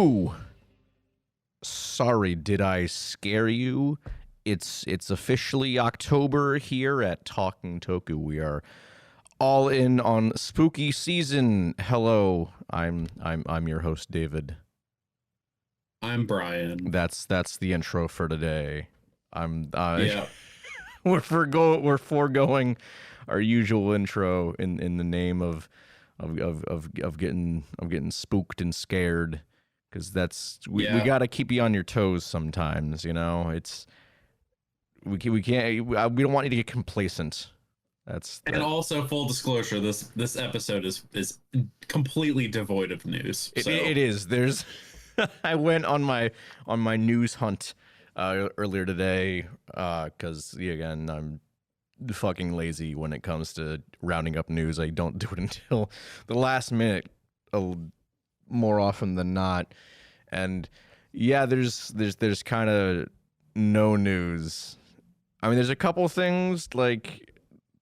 Toku! Sorry, did I scare you? It's officially October here at Talking Toku. We are all in on spooky season. Hello, I'm your host David. I'm Brian. That's the intro for today. Yeah. we're foregoing our usual intro in the name of getting spooked and scared, because we got to keep you on your toes sometimes, you know. We don't want you to get complacent. And also, full disclosure, this episode is completely devoid of news. It is. There's I went on my news hunt earlier today because again, I'm fucking lazy when it comes to rounding up news. I don't do it until the last minute, more often than not. And yeah, there's kind of no news. I mean, there's a couple things like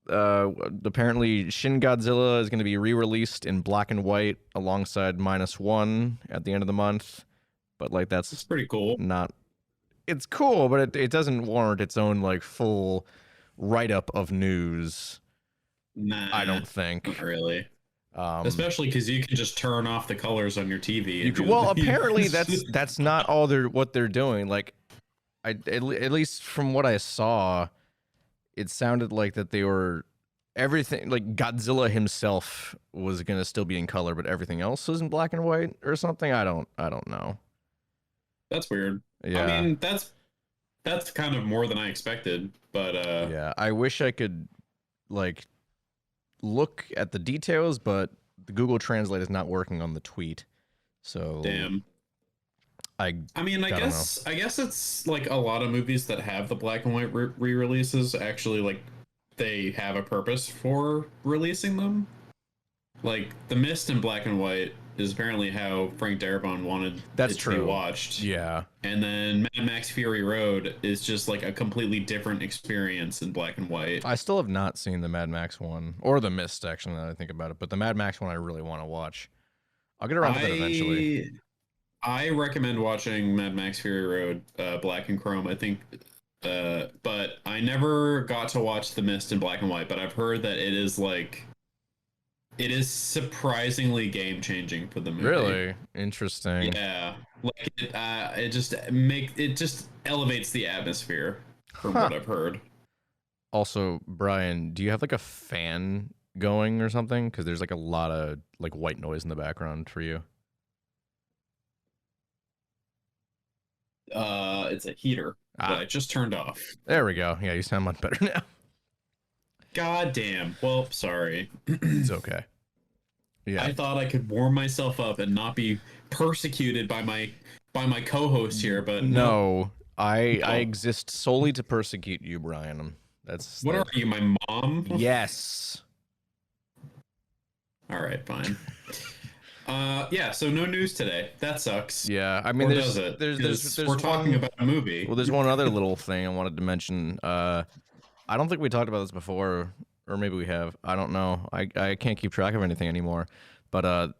apparently Shin Godzilla is going to be re-released in black and white alongside -1 at the end of the month. But like that's pretty cool. It's cool, but it doesn't warrant its own like full write-up of news. Nah, I don't think. Not really. Especially because you can just turn off the colors on your TV. Well, apparently that's not all what they're doing. Like, at least from what I saw, it sounded like that they were everything. Like Godzilla himself was gonna still be in color, but everything else was in black and white or something. I don't know. That's weird. Yeah. I mean, that's kind of more than I expected, but yeah, I wish I could like look at the details, but the Google Translate is not working on the tweet. So damn. I guess it's like a lot of movies that have the black and white re-releases actually like they have a purpose for releasing them. Like The Mist in black and white is apparently how Frank Darabont wanted it to be watched. Yeah. And then Mad Max Fury Road is just like a completely different experience in black and white. I still have not seen the Mad Max one or the Mist, actually, now that I think about it. But the Mad Max one I really want to watch. I'll get around to that eventually. I recommend watching Mad Max Fury Road, black and chrome, I think. But I never got to watch The Mist in black and white, but I've heard that it is surprisingly game changing for the movie. Really interesting. Yeah, like it just elevates the atmosphere from what I've heard. Also, Brian, do you have like a fan going or something? Because there's like a lot of like white noise in the background for you. It's a heater that I just turned off. There we go. Yeah, you sound much better now. God damn. Well, sorry. It's okay. Yeah. I thought I could warm myself up and not be persecuted by my co-host here, but no. I exist solely to persecute you, Brian. What are you, my mom? Yes. All right, fine. Yeah, so no news today. That sucks. Yeah, I mean, there's we're talking about a movie. Well, there's one other little thing I wanted to mention. I don't think we talked about this before, or maybe we have. I don't know. I can't keep track of anything anymore. But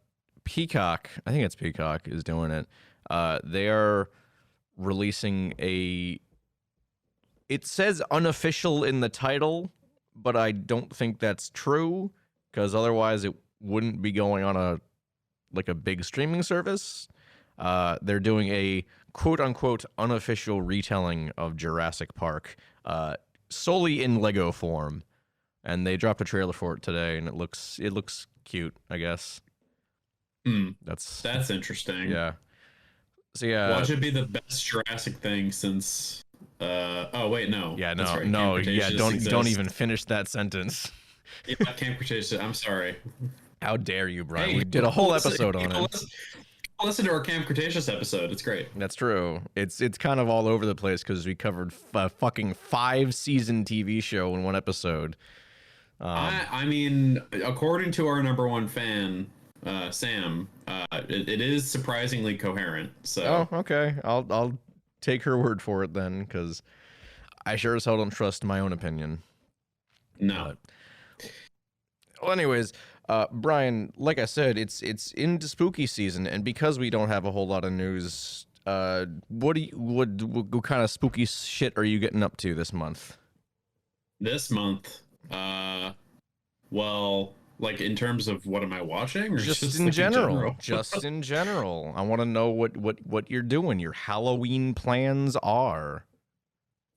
Peacock, I think it's Peacock, is doing it. They are releasing it says unofficial in the title, but I don't think that's true, because otherwise it wouldn't be going on a big streaming service. They're doing a quote-unquote unofficial retelling of Jurassic Park, solely in Lego form, and they dropped a trailer for it today, and it looks cute, I guess. That's interesting. Yeah. So yeah, watch it be the best Jurassic thing since. Oh wait, no. Yeah, no, right. no. Yeah, don't even finish that sentence. Yeah, Camp Cretaceous. I'm sorry. How dare you, Brian? We did a whole episode on it. Listen to our Camp Cretaceous episode. It's great. That's true. It's kind of all over the place because we covered a fucking 5-season TV show in one episode. I mean, according to our #1 fan, Sam, it is surprisingly coherent. So. Oh, okay. I'll take her word for it then, because I sure as hell don't trust my own opinion. No. Well, anyways, Brian, like I said, it's into spooky season, and because we don't have a whole lot of news, what kind of spooky shit are you getting up to this month? This month, well, like in terms of what am I watching, or Just just in like in general, general? just in general. I want to know what you're doing. Your Halloween plans are.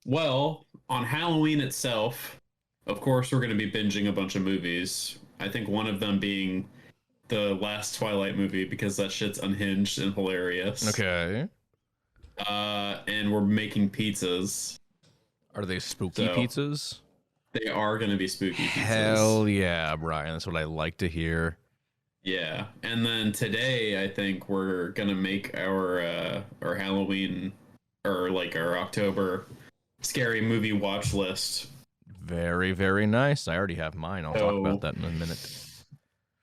Well, on Halloween itself, of course, we're going to be binging a bunch of movies. I think one of them being the last Twilight movie because that shit's unhinged and hilarious. Okay. And we're making pizzas. Are they spooky So pizzas? they are going to be spooky Hell pizzas. yeah, Brian. That's what I like to hear. Yeah. And then today, I think we're going to make our Halloween or like our October scary movie watch list. Very, very nice. I already have mine. I'll talk about that in a minute.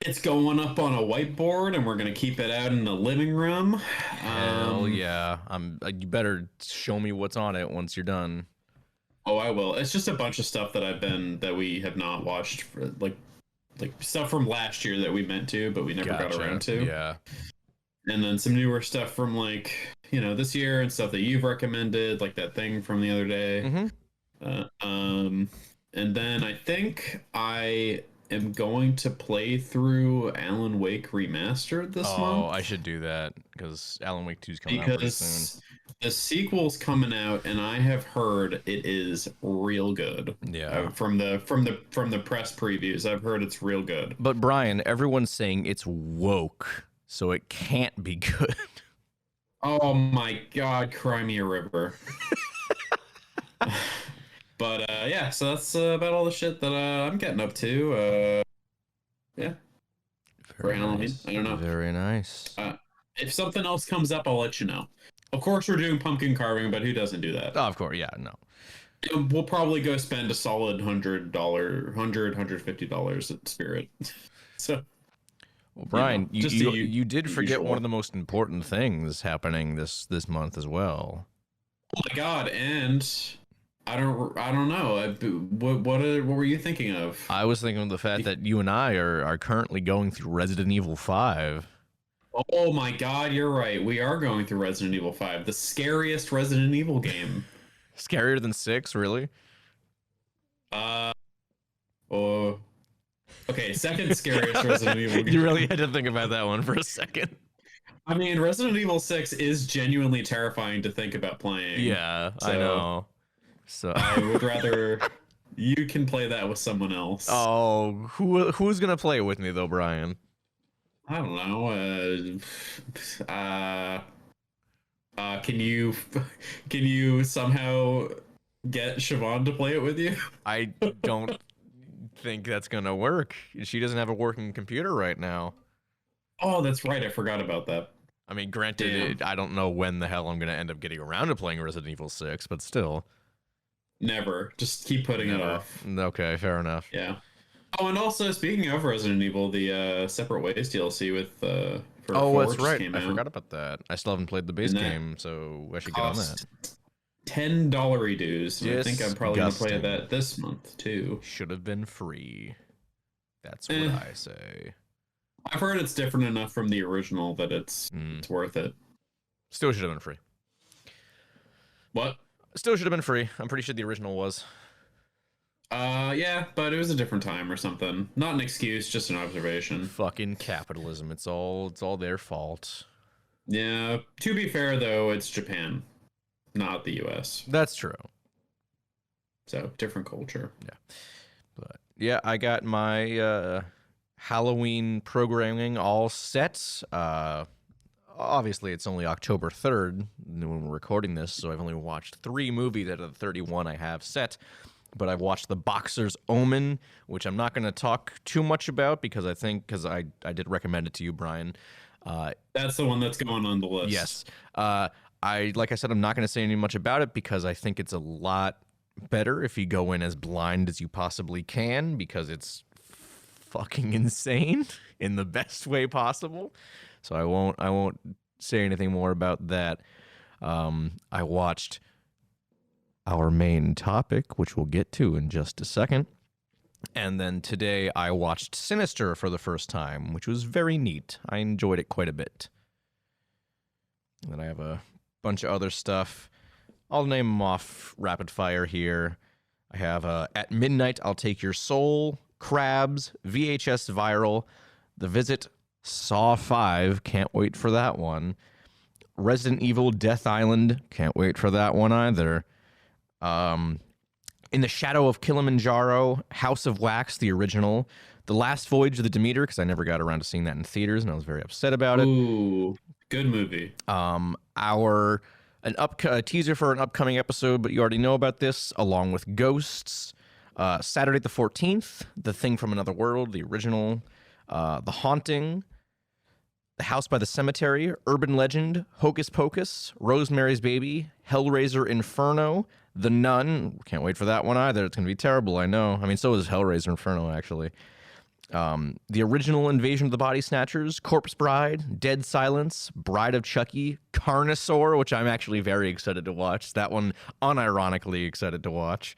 It's going up on a whiteboard, and we're gonna keep it out in the living room. Hell yeah! You better show me what's on it once you're done. Oh, I will. It's just a bunch of stuff that we have not watched for like stuff from last year that we meant to, but we never got around to. Yeah. And then some newer stuff from like this year and stuff that you've recommended, like that thing from the other day. Mm-hmm. And then I think I am going to play through Alan Wake Remastered this month. Oh, I should do that because Alan Wake 2 is coming out pretty soon. The sequel's coming out, and I have heard it is real good. Yeah. From the press previews, I've heard it's real good. But Brian, everyone's saying it's woke, so it can't be good. Oh my God, cry me a river. But yeah, so that's about all the shit that I'm getting up to. Yeah. For Halloween. Nice. I don't know. Very nice. If something else comes up, I'll let you know. Of course, we're doing pumpkin carving, but who doesn't do that? Oh, of course, yeah, no. We'll probably go spend a solid $150 at Spirit. So, well, Brian, you did forget usual. one of the most important things happening this month as well. Oh my God! And I don't know. What were you thinking of? I was thinking of the fact that you and I are currently going through Resident Evil 5. Oh my God, you're right. We are going through Resident Evil 5, the scariest Resident Evil game. Scarier than 6, really? Oh. Okay, second scariest Resident Evil game. You really had to think about that one for a second. I mean, Resident Evil 6 is genuinely terrifying to think about playing. Yeah, so, I know. So I would rather you can play that with someone else. Oh, who's gonna play it with me though, Brian? I don't know. Can you somehow get Siobhan to play it with you? I don't think that's gonna work. She doesn't have a working computer right now. Oh, that's right. I forgot about that. I mean, granted, I don't know when the hell I'm gonna end up getting around to playing Resident Evil 6, but still. Never. Just keep putting it off. Okay, fair enough. Yeah. Oh, and also speaking of Resident Evil, the Separate Ways DLC with for that's right. Came I out. forgot about that. I still haven't played the base game, so I should get on that. $10 dues. I think I'm probably gonna play Disgusting. that this month too. Should have been free. That's what I say. I've heard it's different enough from the original that it's worth it. Still should have been free. What? Still should have been free. I'm pretty sure the original was. Yeah, but it was a different time or something. Not an excuse, just an observation. Fucking capitalism. It's all their fault. Yeah. To be fair though, it's Japan, not the US. That's true. So, different culture. Yeah. But yeah, I got my Halloween programming all set. Obviously, it's only October 3rd when we're recording this, so I've only watched 3 movies out of the 31 I have set. But I've watched The Boxer's Omen, which I'm not going to talk too much about because I did recommend it to you, Brian. That's the one that's going on the list. Yes. Like I said, I'm not going to say any much about it because I think it's a lot better if you go in as blind as you possibly can because it's fucking insane in the best way possible. So I won't say anything more about that. I watched our main topic, which we'll get to in just a second. And then today I watched Sinister for the first time, which was very neat. I enjoyed it quite a bit. And then I have a bunch of other stuff. I'll name them off rapid fire here. I have At Midnight, I'll Take Your Soul, Crabs, VHS Viral, The Visit, Saw 5, can't wait for that one. Resident Evil Death Island, can't wait for that one either. In the Shadow of Kilimanjaro, House of Wax, the original, The Last Voyage of the Demeter, because I never got around to seeing that in theaters, and I was very upset about it. Ooh, good movie. A teaser for an upcoming episode, but you already know about this, along with Ghosts, Saturday the 14th, The Thing from Another World, the original, The Haunting, The House by the Cemetery, Urban Legend, Hocus Pocus, Rosemary's Baby, Hellraiser Inferno, The Nun. Can't wait for that one either. It's going to be terrible, I know. I mean, so is Hellraiser Inferno, actually. The original Invasion of the Body Snatchers, Corpse Bride, Dead Silence, Bride of Chucky, Carnosaur, which I'm actually very excited to watch. That one, unironically excited to watch.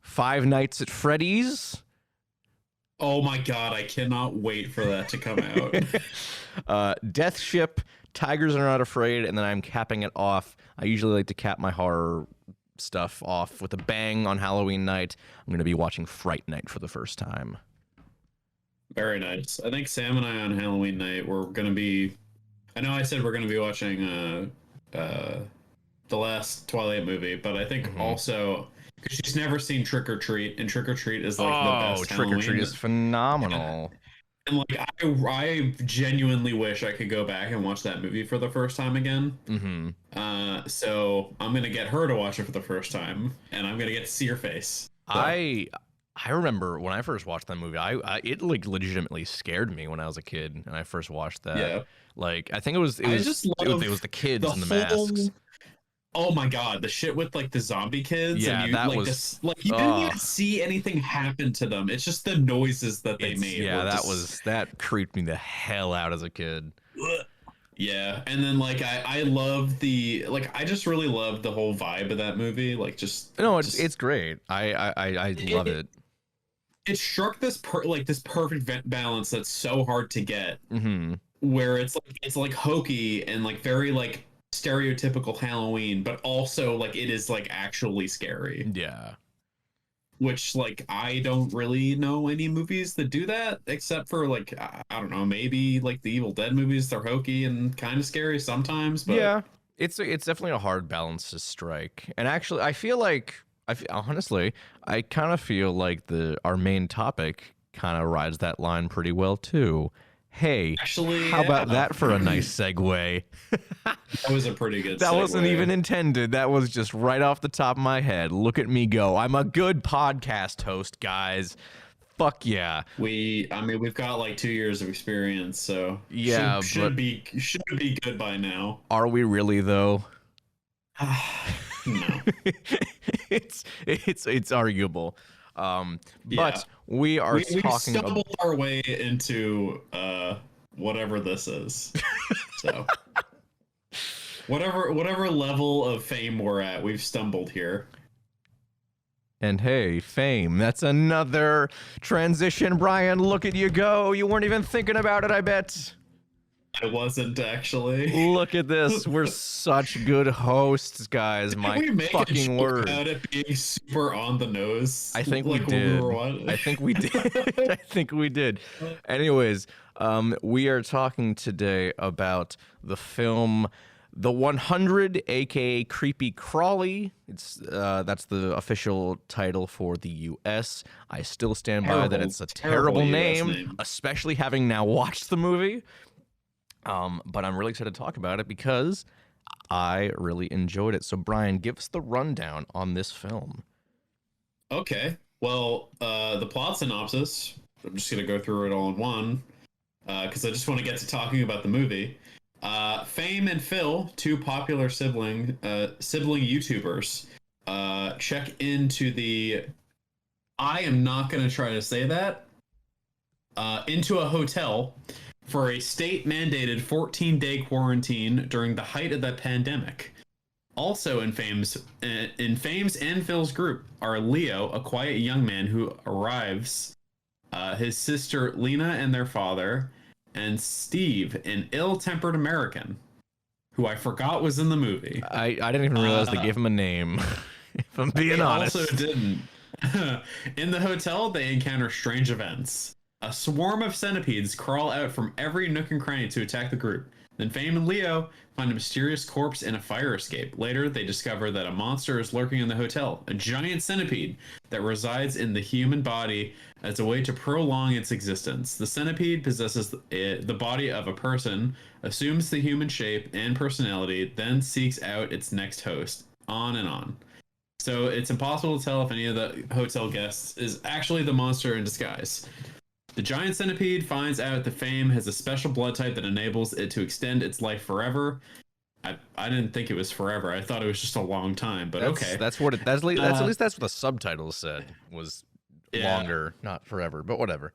Five Nights at Freddy's. Oh my god, I cannot wait for that to come out. Death Ship, Tigers Are Not Afraid, and then I'm capping it off. I usually like to cap my horror stuff off with a bang on Halloween night. I'm going to be watching Fright Night for the first time. Very nice. I think Sam and I on Halloween night, we're going to be... I know I said we're going to be watching the last Twilight movie, but I think also... Because she's never seen Trick or Treat, and Trick or Treat is like the best Trick or Treat Halloween. is phenomenal. And like I genuinely wish I could go back and watch that movie for the first time again. Mm-hmm. So I'm gonna get her to watch it for the first time, and I'm gonna get to see her face. So. I remember when I first watched that movie, it like legitimately scared me when I was a kid, and I first watched that. Yeah. Like I think it was the kids and the masks. Oh my god, the shit with like the zombie kids. Yeah, and you, that like, was you didn't even see anything happen to them. It's just the noises that they made. Yeah, that creeped me the hell out as a kid. Yeah, and then like I love I just really love the whole vibe of that movie. Like it's great. I love it. It struck this perfect balance that's so hard to get. Mm-hmm. Where it's like hokey and like very like stereotypical Halloween, but also like it is like actually scary. Yeah. Which like I don't really know any movies that do that except for like I don't know, maybe like the Evil Dead movies. They're hokey and kind of scary sometimes, but yeah, it's definitely a hard balance to strike. And actually, honestly, I kind of feel like our main topic kind of rides that line pretty well too. Hey, actually, how about that for a nice segue? That was a pretty good That segue. wasn't even intended. That was just right off the top of my head. Look at me go. I'm a good podcast host, guys. Fuck yeah. We've got like 2 years of experience, so yeah, should be good by now. Are we really though? No. it's arguable. But we talking stumbled our way into whatever this is. So whatever level of fame we're at, we've stumbled here. And hey, fame, that's another transition. Brian, look at you go. You weren't even thinking about it, I bet. I wasn't actually. Look at this. We're such good hosts, guys. My fucking word. About it being super on the nose. I think we did. I think we did. I think we did. Anyways, we are talking today about the film The 100, aka Creepy Crawly. That's the official title for the US. I still stand by that it's a terrible name, especially having now watched the movie. But I'm really excited to talk about it because I really enjoyed it. So, Brian, give us the rundown on this film. Okay. Well, the plot synopsis, I'm just going to go through it all in one because I just want to get to talking about the movie. Fame and Phil, two popular sibling YouTubers, check into the... I am not going to try to say that. Into a hotel for a state-mandated 14-day quarantine during the height of the pandemic. Also in Fame's and Phil's group are Leo, a quiet young man who arrives, his sister Lena and their father, and Steve, an ill-tempered American who I forgot was in the movie. I didn't even realize they gave him a name. If I'm being honest. Also didn't. In the hotel, they encounter strange events. A swarm of centipedes crawl out from every nook and cranny to attack the group. Then Fame and Leo find a mysterious corpse in a fire escape. Later, they discover that a monster is lurking in the hotel, a giant centipede that resides in the human body as a way to prolong its existence. The centipede possesses the body of a person, assumes the human shape and personality, then seeks out its next host. On and on. So it's impossible to tell if any of the hotel guests is actually the monster in disguise. The giant centipede finds out that Fame has a special blood type that enables it to extend its life forever. I didn't think it was forever. I thought it was just a long time, but okay. That's what at least that's what the subtitles said was longer, not forever, but whatever.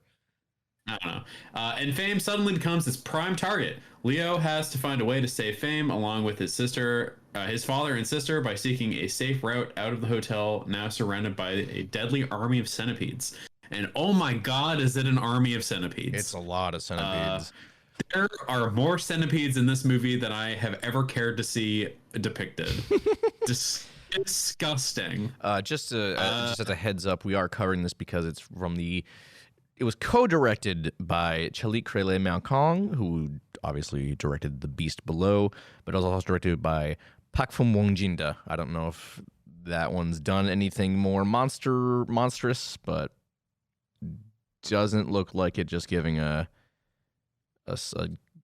I don't know. And Fame suddenly becomes its prime target. Leo has to find a way to save Fame along with his sister, his father and sister, by seeking a safe route out of the hotel, now surrounded by a deadly army of centipedes. And oh my god, is it an army of centipedes? It's a lot of centipedes. There are more centipedes in this movie than I have ever cared to see depicted. Disgusting. Just as a heads up, we are covering this because it's from it was co-directed by CRAWLY Malkong, who obviously directed The Beast Below, but it was also directed by Pakfum Wongjinda. I don't know if that one's done anything more monstrous, but doesn't look like it, just giving a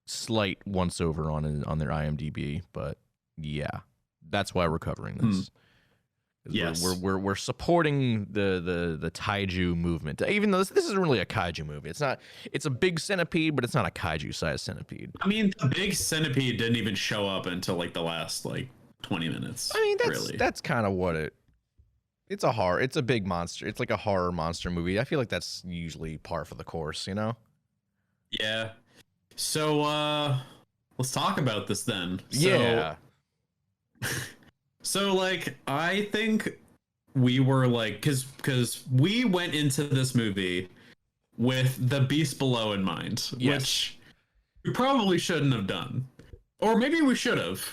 slight once-over on their IMDb. But yeah, that's why we're covering this. Yes, we're supporting the kaiju movement. Even though this isn't really a kaiju movie, it's a big centipede, but it's not a kaiju-sized centipede. I mean, the big centipede didn't even show up until like the last 20 minutes. I mean, that's kind of what it's a big monster. It's like a horror monster movie. I feel like that's usually par for the course, you know? Yeah. So let's talk about this then. Yeah. So I think we were because we went into this movie with The Beast Below in mind, which we probably shouldn't have done, or maybe we should have.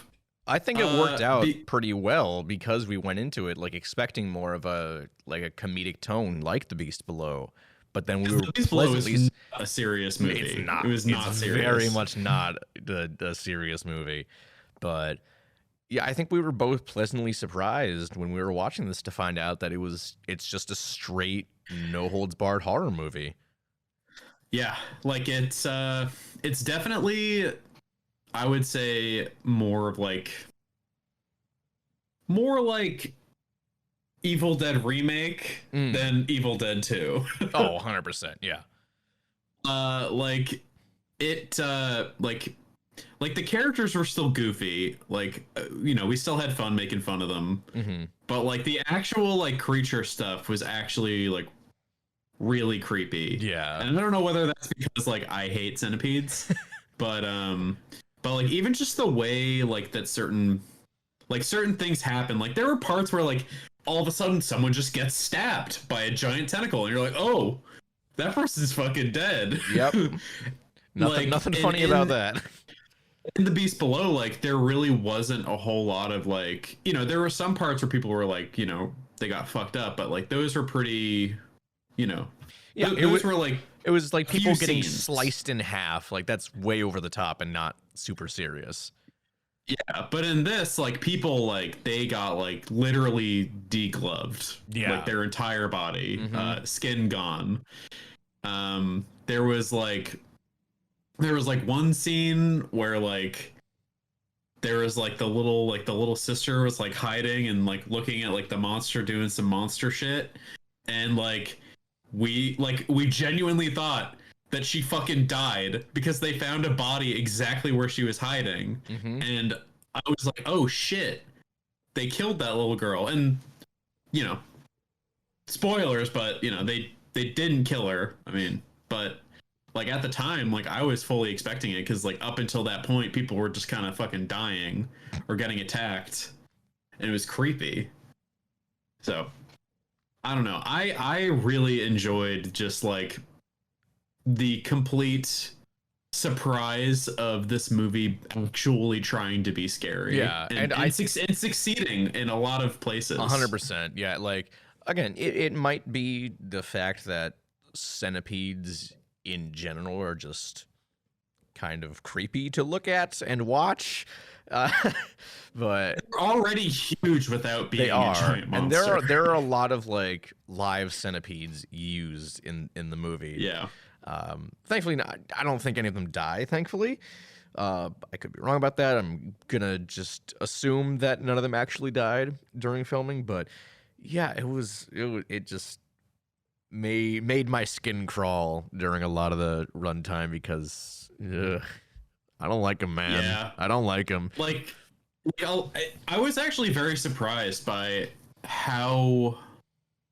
I think it worked out pretty well because we went into it expecting more of a comedic tone like The Beast Below, but then we were The Beast Below is not a serious movie. It's not. It was not serious. Very much not the serious movie, but. Yeah, I think we were both pleasantly surprised when we were watching this to find out that it's just a straight, no holds barred horror movie. Yeah, it's definitely, I would say, more like Evil Dead remake than Evil Dead 2. Oh, 100%, yeah. The characters were still goofy. We still had fun making fun of them. Mm-hmm. But the actual creature stuff was actually really creepy. Yeah. And I don't know whether that's because I hate centipedes, but even just the way that certain things happen. There were parts where all of a sudden someone just gets stabbed by a giant tentacle, and you're like, oh, that person's fucking dead. Yep. Nothing funny about that. In The Beast Below, there really wasn't a whole lot of there were some parts where people were they got fucked up, but those were pretty, yeah, it was people getting sliced in half. That's way over the top and not super serious. Yeah, but in this, people they got literally degloved. Yeah, their entire body, skin gone. There was one scene where there was the little sister was hiding and looking at the monster doing some monster shit, and we genuinely thought that she fucking died because they found a body exactly where she was hiding. And I was like, oh shit, they killed that little girl. And spoilers, but they didn't kill her. I mean, but at the time, I was fully expecting it because up until that point, people were just kind of fucking dying or getting attacked. and it was creepy. So I don't know. I really enjoyed just like the complete surprise of this movie actually trying to be scary. Yeah, and succeeding in a lot of places. 100%. Yeah, like again, it might be the fact that centipedes in general are just kind of creepy to look at and watch. But they're already huge without being a giant monster. And there are a lot of like live centipedes used in the movie. Yeah. Thankfully, I don't think any of them die. Thankfully, I could be wrong about that. I'm gonna just assume that none of them actually died during filming. But yeah, it just made my skin crawl during a lot of the runtime because I don't like him, man. Yeah. I don't like him. Like, I was actually very surprised by how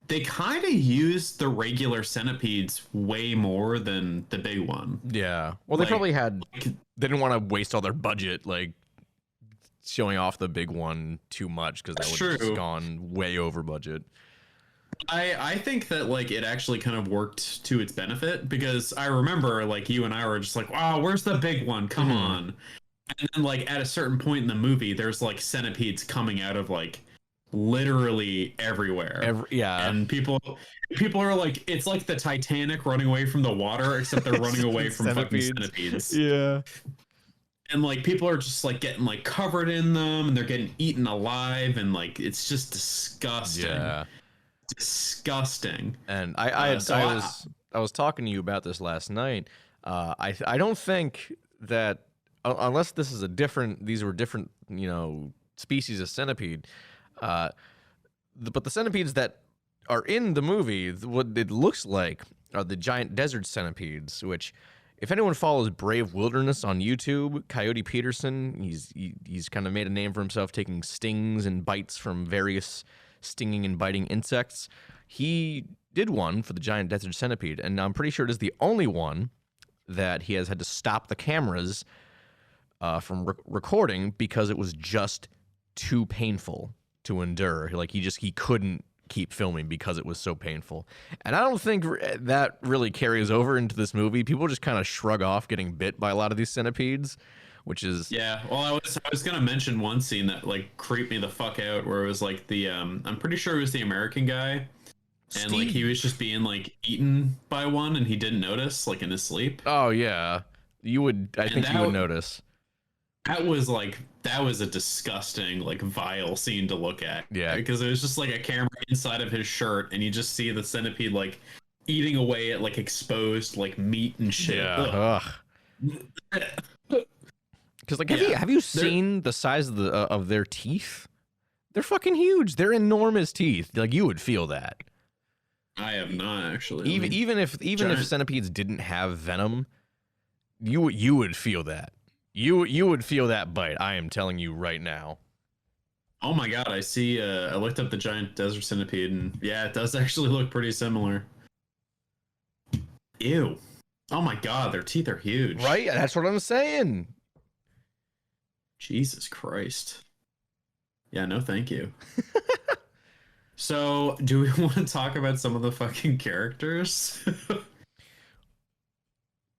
they kind of used the regular centipedes way more than the big one. Yeah. Well, they probably they didn't want to waste all their budget, like, showing off the big one too much, because that would have just gone way over budget. I think that, like, it actually kind of worked to its benefit, because I remember, like, you and I were just like, wow, where's the big one? Come on. And then, like, at a certain point in the movie, there's, like, centipedes coming out of, like, literally everywhere. Yeah. And people are like, it's like the Titanic running away from the water, except they're running away from fucking centipedes. Yeah. And like people are just like getting like covered in them, and they're getting eaten alive, and like it's just disgusting. Yeah. Disgusting. And I was talking to you about this last night. I don't think that unless these were different, species of centipede. But the centipedes that are in the movie, what it looks like are the giant desert centipedes, which, if anyone follows Brave Wilderness on YouTube, Coyote Peterson, he's kind of made a name for himself taking stings and bites from various stinging and biting insects. He did one for the giant desert centipede, and I'm pretty sure it is the only one that he has had to stop the cameras from recording because it was just too painful to endure. Like he couldn't keep filming because it was so painful. And I don't think that really carries over into this movie. People just kind of shrug off getting bit by a lot of these centipedes, which is well, I was gonna mention one scene that like creeped me the fuck out, where it was like the I'm pretty sure it was the American guy, and like he was just being like eaten by one and he didn't notice, like in his sleep. Oh yeah, you would. I think you would notice. That was a disgusting, like, vile scene to look at. Yeah. Because it was just like a camera inside of his shirt, and you just see the centipede like eating away at like exposed like meat and shit. Yeah. Because like, have you seen the size of their teeth? They're fucking huge. They're enormous teeth. Like, you would feel that. I have not actually. Even if centipedes didn't have venom, you would feel that. You would feel that bite. I am telling you right now. Oh my god, I see. I looked up the giant desert centipede, and yeah, it does actually look pretty similar. Ew. Oh my god, their teeth are huge. Right? That's what I'm saying. Jesus Christ. Yeah, no thank you. So, do we want to talk about some of the fucking characters?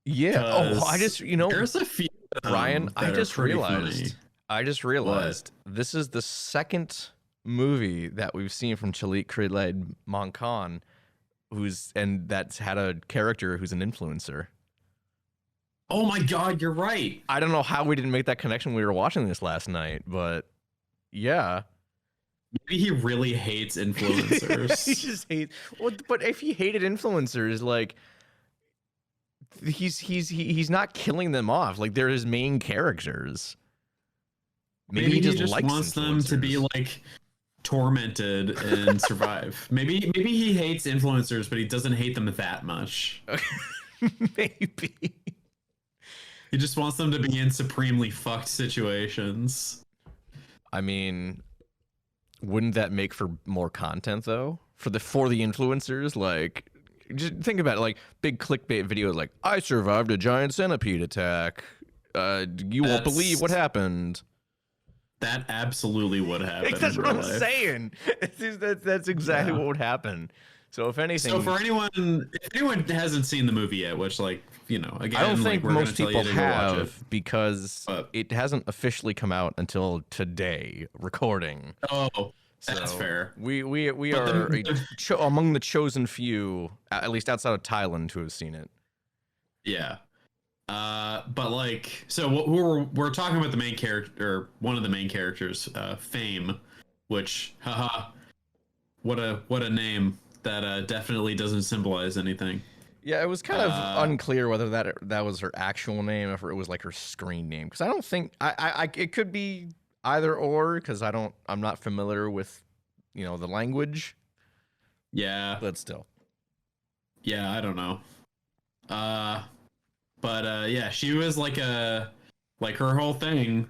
Yeah. Oh, I just, there's a few. Ryan, I just realized this is the second movie that we've seen from Chalik Kriled Monkan, that's had a character who's an influencer. Oh my god, you're right. I don't know how we didn't make that connection when we were watching this last night, but yeah. Maybe he really hates influencers. He just hates. Well, but if he hated influencers, like, he's not killing them off. Like, they're his main characters. Maybe he just wants them to be like tormented and survive. Maybe he hates influencers, but he doesn't hate them that much. Maybe he just wants them to be in supremely fucked situations. I mean, wouldn't that make for more content though? For the influencers, like, just think about it, like big clickbait videos like, I survived a giant centipede attack. You won't believe what happened. That absolutely would happen. That's what I'm saying. That's exactly what would happen. So if anything, so for anyone, if anyone hasn't seen the movie yet, which again, I don't think we're most gonna tell people you to go watch have because it hasn't officially come out until today recording. Oh, that's So fair. We are among the chosen few, at least outside of Thailand, who have seen it. Yeah. But so we're talking about the main character, one of the main characters, Fame, which, haha, what a name that definitely doesn't symbolize anything. Yeah, it was kind of unclear whether that was her actual name or if it was like her screen name, because I don't think it could be either or, because I'm not familiar with the language. Yeah, but still. Yeah, I don't know. But yeah, she was like her whole thing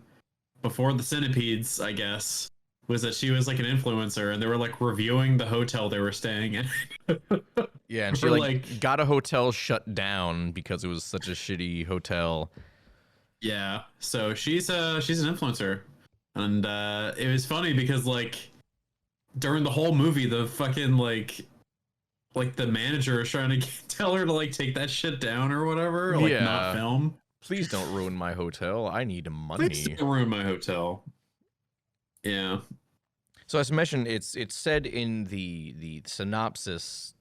before the centipedes, I guess, was that she was like an influencer, and they were like reviewing the hotel they were staying in. Yeah, and she got a hotel shut down because it was such a shitty hotel. Yeah, so she's an influencer, and it was funny because during the whole movie, the fucking the manager is trying to tell her to take that shit down or whatever, not film. Please don't ruin my hotel. I need money. Please don't ruin my hotel. Yeah. So as mentioned, it's said in the synopsis.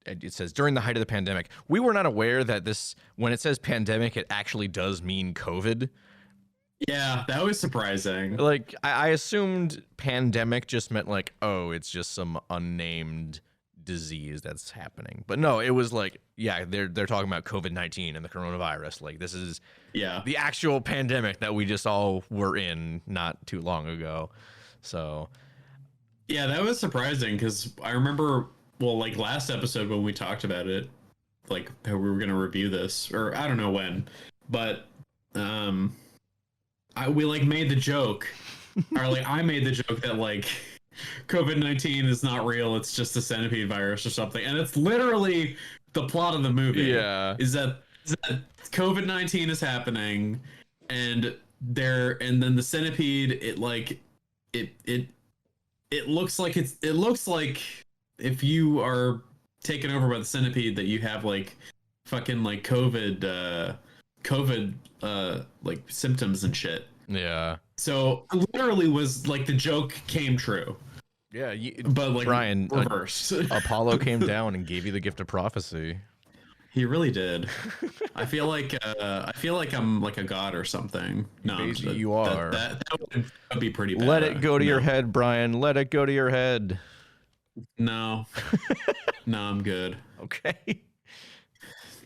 It says, during the height of the pandemic. We were not aware that when it says pandemic, it actually does mean COVID. Yeah, that was surprising. I assumed pandemic just meant it's just some unnamed disease that's happening. But no, it was they're talking about COVID-19 and the coronavirus. This is the actual pandemic that we just all were in not too long ago. So yeah, that was surprising because I remember last episode when we talked about it, how we were going to review this, or I don't know when, but we made the joke or I made the joke that COVID-19 is not real, it's just a centipede virus or something, and it's literally the plot of the movie. Yeah, is that COVID-19 is happening, and then the centipede, it looks like if you are taken over by the centipede, that you have fucking COVID symptoms and shit. Yeah. So literally was the joke came true. Yeah, but Brian, reversed. Apollo came down and gave you the gift of prophecy. He really did. I feel like I'm like a god or something. No, you are. That would be pretty bad. Let it go to your head, Brian. Let it go to your head. No. No, I'm good. Okay.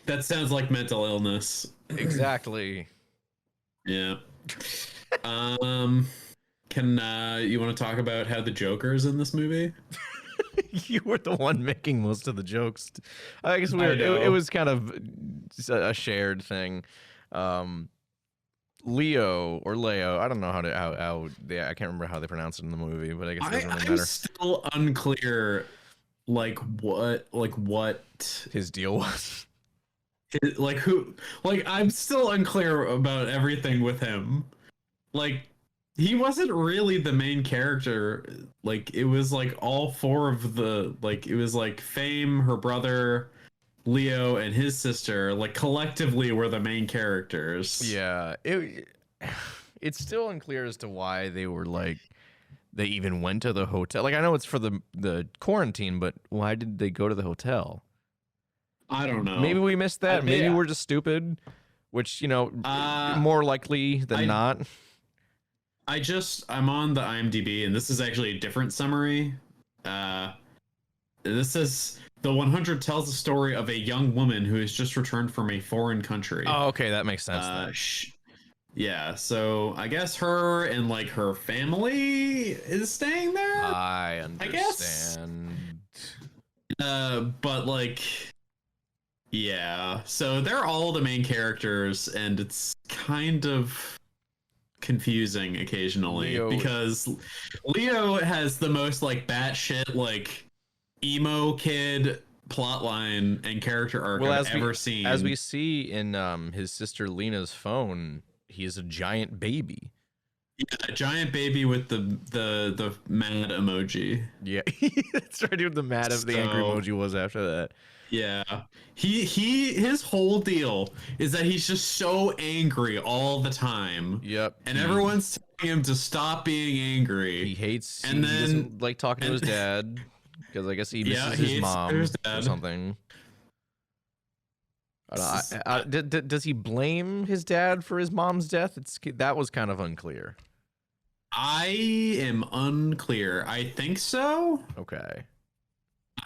That sounds like mental illness. Exactly. Yeah. Can you want to talk about how the Joker's in this movie? You were the one making most of the jokes. I guess it was kind of a shared thing. Leo or Leo, I don't know how I can't remember how they pronounce it in the movie, but I guess it doesn't really matter. I'm still unclear what his deal was. I'm still unclear about everything with him. He wasn't really the main character. It was all four of the it was Fame, her brother, Leo, and his sister collectively were the main characters. Yeah, it's still unclear as to why they were they even went to the hotel. I know it's for the quarantine, but why did they go to the hotel? I don't know. Maybe we missed that. Maybe we're just stupid, which more likely than not. I'm on the IMDb, and this is actually a different summary. This is the 100 tells the story of a young woman who has just returned from a foreign country. Oh, okay, that makes sense. Yeah, so I guess her and her family is staying there. I understand. But yeah, so they're all the main characters, and it's kind of confusing occasionally because Leo has the most batshit emo kid plotline and character arc I've ever seen. As we see in his sister Lena's phone, he is a giant baby. Yeah, a giant baby with the mad emoji. Yeah, that's right. Who the mad of the angry So emoji was after that. yeah, his whole deal is that he's just so angry all the time, Yep. and everyone's telling him to stop being He angry. hates. And He then doesn't like talking to his dad because I guess he yeah, misses he his hates his mom or dad. something. I don't, does he blame his dad for his mom's death? That was kind of unclear. I am unclear. I think so. Okay.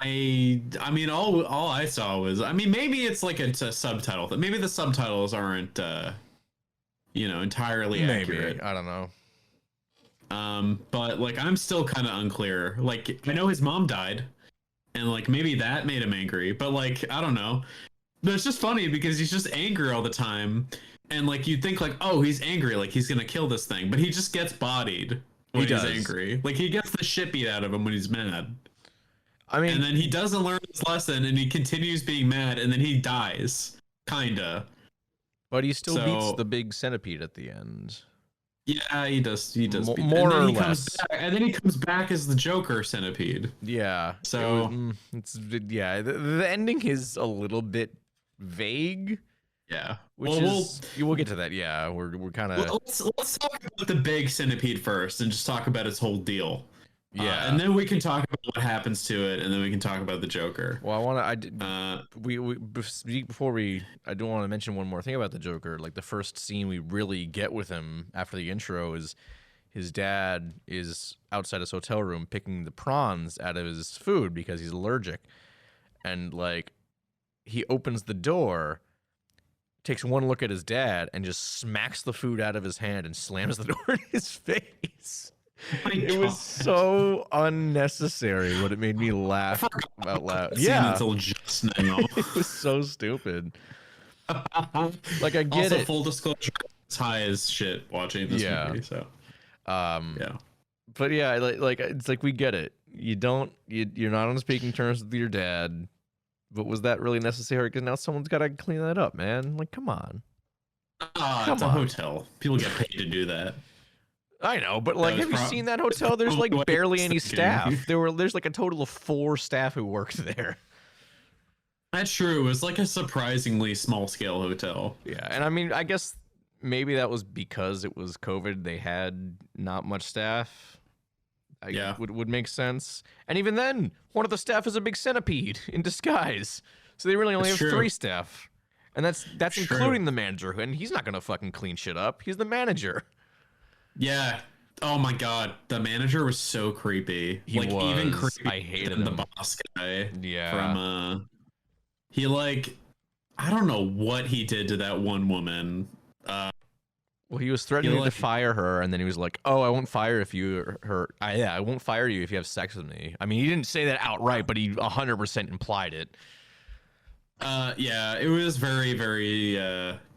I mean all I saw was, I mean, maybe it's like a subtitle. Maybe the subtitles aren't entirely Maybe. accurate. I don't know. But like I'm still kind of unclear. Like I know his mom died, and like maybe that made him angry, but like I don't know. But it's just funny because he's just angry all the time, and like you think like, oh, he's angry, like he's gonna kill this thing, but he just gets bodied when he's angry. Like he gets the shit beat out of him when he's mad. I mean, and then he doesn't learn his lesson, and he continues being mad, and then he dies, kinda. But he still beats the big centipede at the end. Yeah, he does. He does. More or less. And then he comes back as the Joker centipede. Yeah. So the ending is a little bit vague. Yeah. We'll get to that. Yeah, we're kind of. Let's talk about the big centipede first, and just talk about its whole deal. Yeah, and then we can talk about what happens to it, and then we can talk about the Joker. Well, I do want to mention one more thing about the Joker. Like the first scene we really get with him after the intro is his dad is outside his hotel room picking the prawns out of his food because he's allergic, and like he opens the door, takes one look at his dad, and just smacks the food out of his hand and slams the door in his face. It was so unnecessary, but it made me laugh out loud. Yeah, until just now. It was so stupid. Like I get also, it. Full disclosure, it's high as shit watching this movie. So, yeah. But yeah, like it's like we get it. You're not on speaking terms with your dad. But was that really necessary? Because now someone's got to clean that up, man. Like, come on. It's a hotel. People get paid to do that. I know, but like, have you seen that hotel? There's like barely any staff. There's like a total of 4 staff who worked there. That's true. It was like a surprisingly small scale hotel. Yeah, and I mean, I guess maybe that was because it was COVID. They had not much staff. Would make sense. And even then, one of the staff is a big centipede in disguise. So they really only have 3 staff. And that's including the manager, and he's not gonna fucking clean shit up. He's the manager. Yeah. Oh my god, the manager was so creepy. He was. Even creepy. I hated him. The boss guy. Yeah. From he I don't know what he did to that one woman. Well, he was threatening to fire her, and then he was like, "Oh, I won't fire if you I won't fire you if you have sex with me." I mean, he didn't say that outright, but he 100% implied it. Yeah, it was very, very,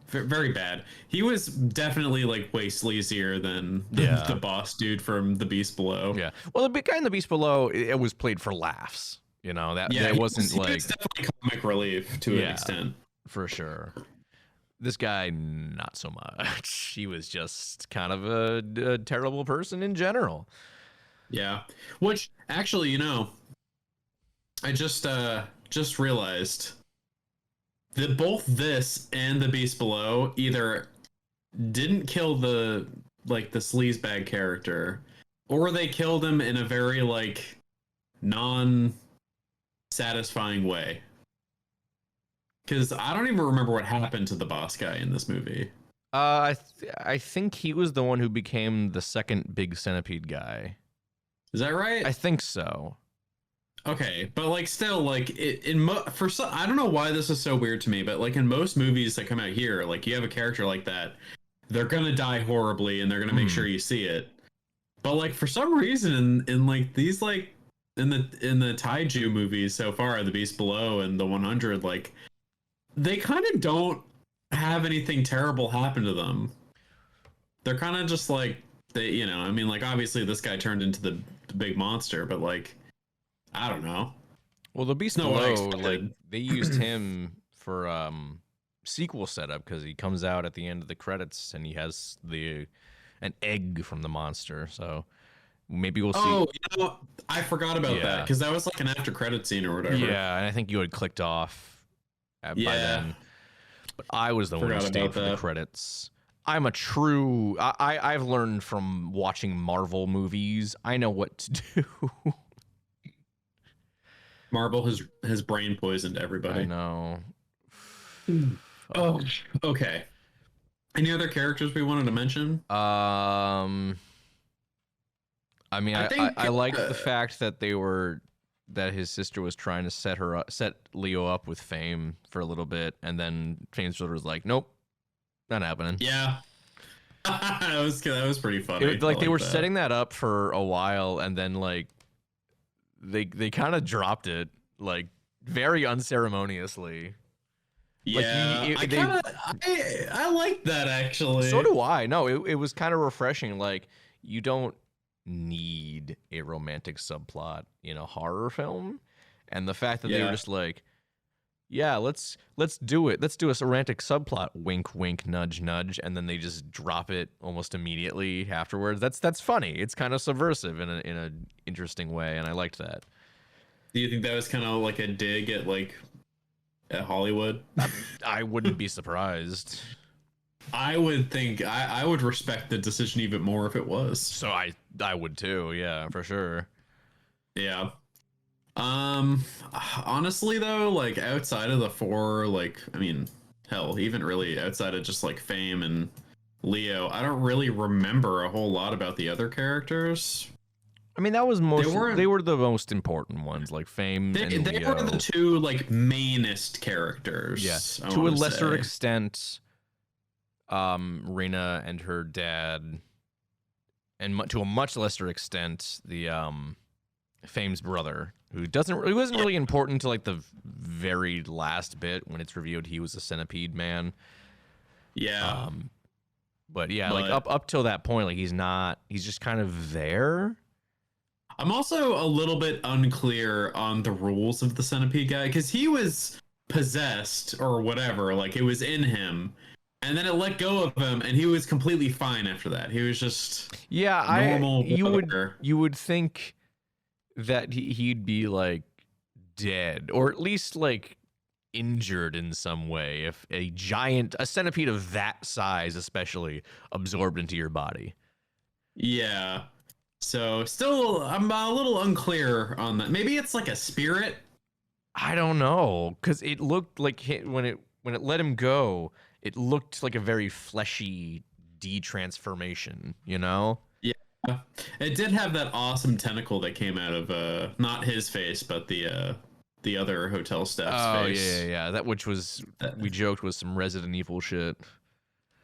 very bad. He was definitely like way sleazier than the boss dude from The Beast Below. Yeah. Well, the guy in The Beast Below, it was played for laughs. You know, that wasn't like. It's definitely comic relief to an extent. For sure. This guy, not so much. He was just kind of a terrible person in general. Yeah. Which, actually, I just realized that both this and The Beast Below either didn't kill the sleazebag character, or they killed him in a very non-satisfying way. Because I don't even remember what happened to the boss guy in this movie. I think he was the one who became the second big centipede guy. Is that right? I think so. Okay, but still, I don't know why this is so weird to me, but in most movies that come out here, you have a character like that, they're gonna die horribly, and they're gonna make sure you see it. But for some reason, in these in the Taiju movies so far, The Beast Below and the 100, they kind of don't have anything terrible happen to them. They're kind of just obviously this guy turned into the big monster, but I don't know. Well, The Beast Below, they used him for sequel setup because he comes out at the end of the credits and he has the an egg from the monster. So maybe we'll see. Oh, I forgot about that because that was like an after credit scene or whatever. Yeah, and I think you had clicked off by then. But I was the one who stayed for the credits. I'm a true. I've learned from watching Marvel movies. I know what to do. Marvel has brain poisoned everybody. I know. Oh, okay. Any other characters we wanted to mention? I mean, I like the fact that that his sister was trying to set Leo up with Fame for a little bit, and then Fame's sister was like, "Nope, not happening." Yeah, that was pretty funny. They were setting that up for a while, and then like they kind of dropped it like very unceremoniously. Yeah, like, I like that actually. So do I. No, it was kind of refreshing. Like, you don't need a romantic subplot in a horror film, and the fact that they were just like, yeah, let's do it. Let's do a romantic subplot. Wink, wink, nudge, nudge, and then they just drop it almost immediately afterwards. That's funny. It's kind of subversive in a interesting way, and I liked that. Do you think that was kind of like a dig at Hollywood? I wouldn't be surprised. I would think I would respect the decision even more if it was. So I would too, yeah, for sure. Yeah. Honestly though, like outside of the four, like I mean, hell, even really outside of just like Fame and Leo, I don't really remember a whole lot about the other characters. I mean, that was they were the most important ones, like Fame and Leo. They were the two like mainest characters. Yes, to a lesser extent, Rena and her dad, and to a much lesser extent, the Fame's brother, who wasn't really important to like the very last bit when it's revealed he was a centipede man. Yeah. But like up till that point, like he's just kind of there. I'm also a little bit unclear on the rules of the centipede guy because he was possessed or whatever, like it was in him, and then it let go of him, and he was completely fine after that. He was just normal. You would think that he'd be like dead or at least like injured in some way if a centipede of that size especially absorbed into your body. Yeah. So still, I'm a little unclear on that. Maybe it's like a spirit. I don't know, because it looked like when it let him go, it looked like a very fleshy detransformation. You know? Yeah, it did have that awesome tentacle that came out of not his face, but the other hotel staff's face. Oh yeah. That we joked was some Resident Evil shit.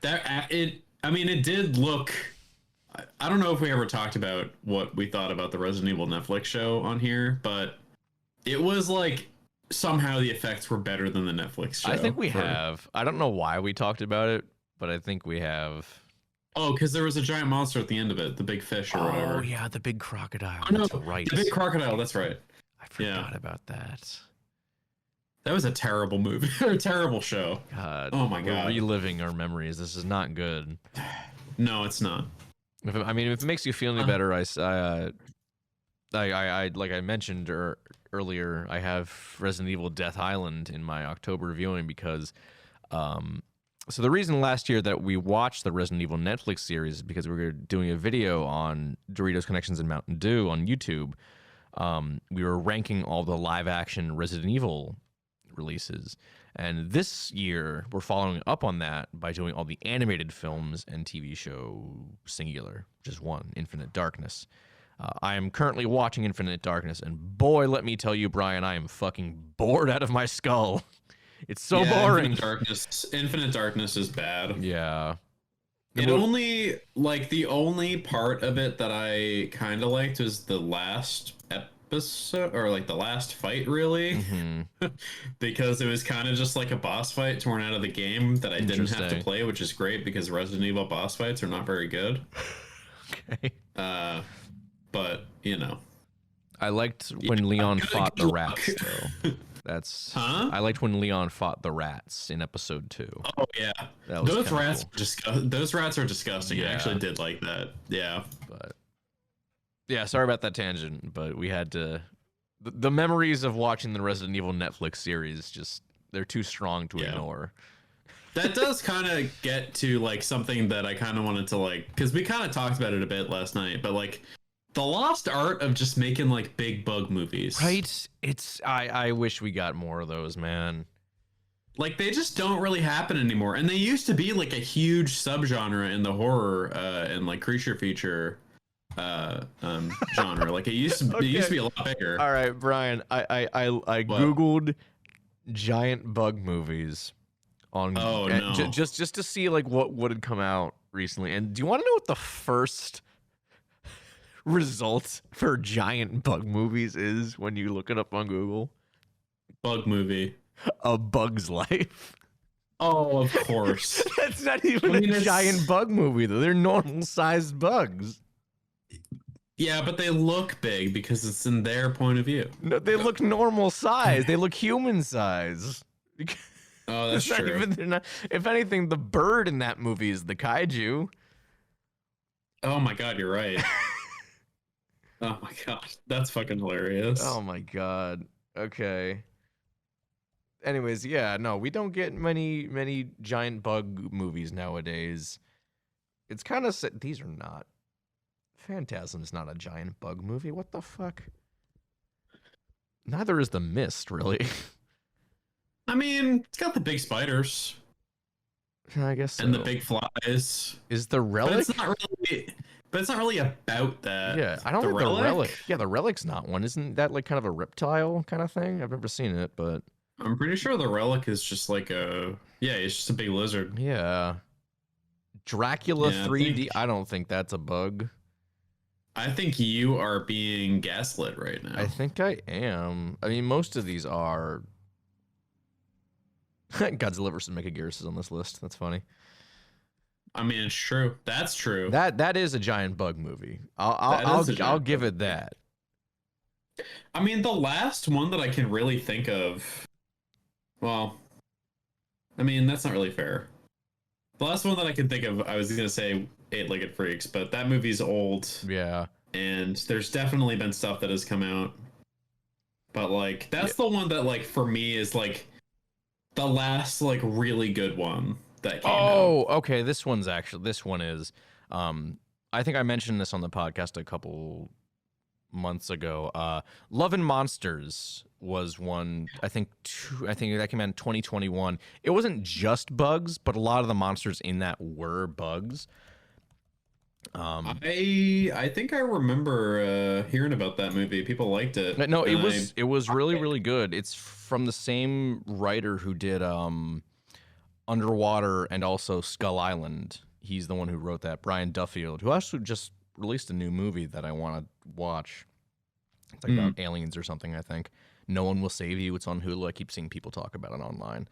It did look. I don't know if we ever talked about what we thought about the Resident Evil Netflix show on here, but it was like somehow the effects were better than the Netflix show. I think we have. I don't know why we talked about it, but I think we have. Oh, because there was a giant monster at the end of it, the big fish or whatever. Oh yeah, the big crocodile. Oh, no, that's right. The big crocodile. That's right. I forgot about that. That was a terrible movie or a terrible show. God. Oh my God. We're reliving our memories. This is not good. No, it's not. If it makes you feel any better, I like I mentioned earlier, I have Resident Evil Death Island in my October viewing because, so the reason last year that we watched the Resident Evil Netflix series is because we were doing a video on Doritos Connections and Mountain Dew on YouTube. We were ranking all the live action Resident Evil releases. And this year, we're following up on that by doing all the animated films and TV show singular, which is one, Infinite Darkness. I am currently watching Infinite Darkness, and boy, let me tell you, Brian, I am fucking bored out of my skull. It's so boring. Infinite Darkness is bad. Yeah. The only part of it that I kind of liked was the last episode, or like the last fight, really, because it was kind of just like a boss fight torn out of the game that I didn't have to play, which is great because Resident Evil boss fights are not very good. Okay. But you know, I liked when Leon fought the rats, though. I liked when Leon fought the rats in episode 2. Oh yeah, those rats those rats are disgusting. I actually did like that. Yeah, but yeah, sorry about that tangent, but we had to. The memories of watching the Resident Evil Netflix series they're too strong to ignore. That does kind of get to like something that I kind of wanted to like, because we kind of talked about it a bit last night, but like the lost art of just making like big bug movies. Right? I wish we got more of those, man. Like they just don't really happen anymore. And they used to be like a huge subgenre in the horror and like creature feature genre. Like it used to be a lot bigger. All right, Brian, I googled giant bug movies on just to see like what had come out recently. And do you want to know what the first result for giant bug movies is when you look it up on Google? Bug movie. A Bug's Life. Oh, of course. That's not even a giant bug movie though. They're normal sized bugs. Yeah, but they look big because it's in their point of view. No, they look normal size. They look human size. Oh, that's true. If anything, the bird in that movie is the kaiju. Oh my god, you're right. Oh my gosh, that's fucking hilarious. Oh my god. Okay. Anyways, yeah, no, we don't get many giant bug movies nowadays. It's kind of these are not. Phantasm's not a giant bug movie. What the fuck? Neither is The Mist, really. I mean, it's got the big spiders. I guess so. And the big flies. Is the relic? But it's not really about that. Yeah, I don't think the relic. Yeah, the relic's not one. Isn't that like kind of a reptile kind of thing? I've never seen it, but I'm pretty sure the relic is just like it's just a big lizard. Yeah. Dracula 3D. I don't think that's a bug. I think you are being gaslit right now. I think I am. I mean, most of these are. Godzilla vs. Mechagodzilla is on this list. That's funny. I mean, it's true. That's true. That is a giant bug movie. I'll give it that. I mean, the last one that I can really think of. Well, I mean, that's not really fair. The last one that I can think of, I was gonna say Eight-Legged Freaks, but that movie's old. Yeah. And there's definitely been stuff that has come out. But like that's the one that like for me is like the last like really good one that came out. Okay. This one is I think I mentioned this on the podcast a couple months ago. Love and Monsters was one, I think that came out in 2021. It wasn't just bugs, but a lot of the monsters in that were bugs. I think I remember hearing about that movie. People liked it. No, it was really good. It's from the same writer who did Underwater and also Skull Island. He's the one who wrote that. Brian Duffield, who actually just released a new movie that I want to watch. It's like about aliens or something, I think. No One Will Save You. It's on Hulu. I keep seeing people talk about it online.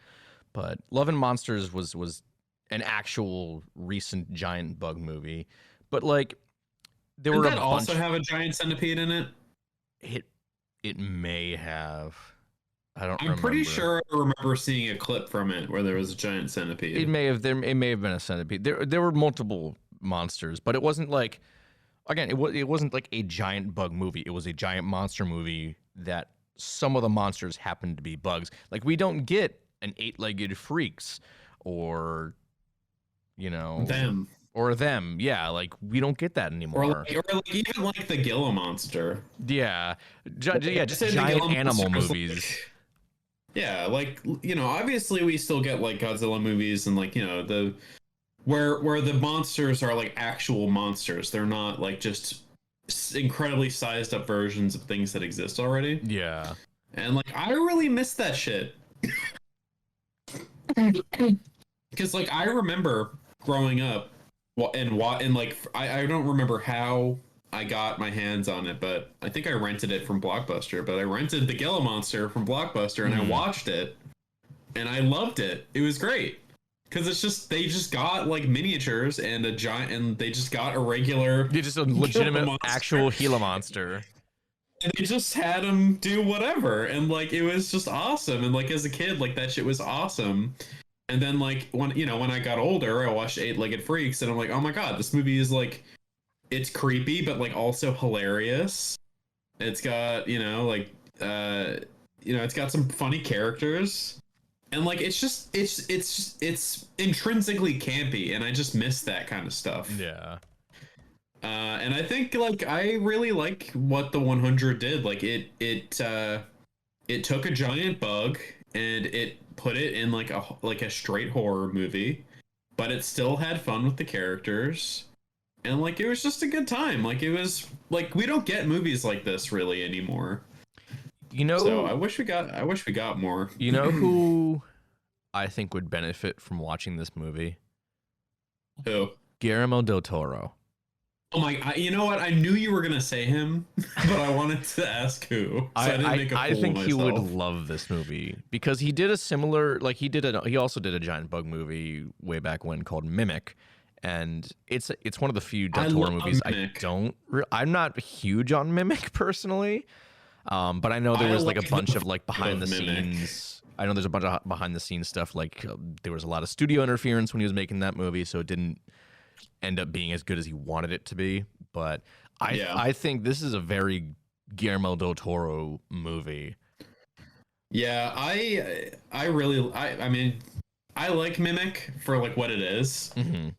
But Love and Monsters was an actual recent giant bug movie. But like, there were Did that also have a giant centipede in it? It may have. I'm pretty sure I remember seeing a clip from it where there was a giant centipede. It may have been a centipede. There were multiple monsters, but it wasn't like, again, it wasn't like a giant bug movie. It was a giant monster movie that some of the monsters happened to be bugs. Like we don't get an Eight-Legged Freaks or them. Yeah, like we don't get that anymore. Or like even like the Gila monster. Yeah, just giant animal movies. Yeah, like obviously we still get like Godzilla movies and like the where the monsters are like actual monsters. They're not like just incredibly sized up versions of things that exist already. Yeah, and like I really miss that shit because like I remember growing up. And like I don't remember how I got my hands on it, but I think I rented it from Blockbuster. But I rented the Gila Monster from Blockbuster, and I watched it, and I loved it. It was great because they just got like miniatures and a giant, and they just got a regular, just a legitimate actual Gila monster. and they just had him do whatever, and like it was just awesome. And like as a kid, like that shit was awesome. And then like when I got older, I watched Eight-Legged Freaks, and I'm like, oh my god, this movie is like, it's creepy but like also hilarious. It's got it's got some funny characters, and like it's intrinsically campy, and I just miss that kind of stuff. Yeah. And I think like I really like what the 100 did. Like it took a giant bug and it put it in like a straight horror movie, but it still had fun with the characters. And like it was just a good time. Like it was like we don't get movies like this really anymore. So I wish we got more. You know who I think would benefit from watching this movie? Who? Guillermo del Toro. Oh my! You know what? I knew you were gonna say him, but I wanted to ask who. So I didn't make a fool I think of he would myself. love this movie because he did a similar, like he also did a giant bug movie way back when called Mimic, and it's one of the few del Toro movies Mimic. I'm not huge on Mimic personally, but I know there was like a bunch of like behind the scenes. I know there's a bunch of behind the scenes stuff. Like there was a lot of studio interference when he was making that movie, so it didn't end up being as good as he wanted it to be. But I think this is a very Guillermo del Toro movie. Yeah, I mean, I like Mimic for like what it is. Mm-hmm.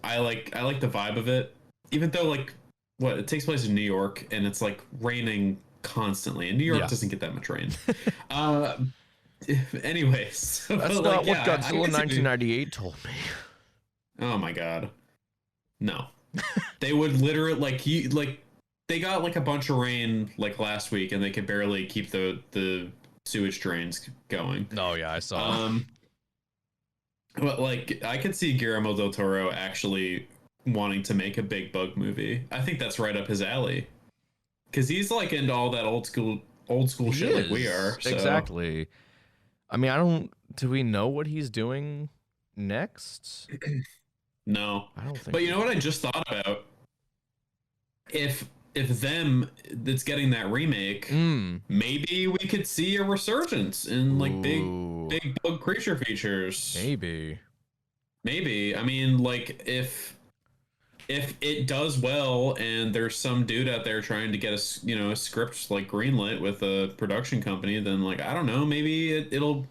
I like the vibe of it, even though like it takes place in New York and it's like raining constantly, and New York doesn't get that much rain. Anyways, that's not what Godzilla 1998 told me. Oh my god. No. They would literally like they got like a bunch of rain like last week and they could barely keep the sewage drains going. Oh yeah, I saw. But like I could see Guillermo del Toro actually wanting to make a big bug movie. I think that's right up his alley. Cuz he's like into all that old school shit like we are. So. Exactly. I mean, do we know what he's doing next? No, I don't think. But you know what I just thought about? If them that's getting that remake, maybe we could see a resurgence in like big bug creature features. Maybe. I mean, like if it does well and there's some dude out there trying to get a script like greenlit with a production company, then like I don't know, maybe it'll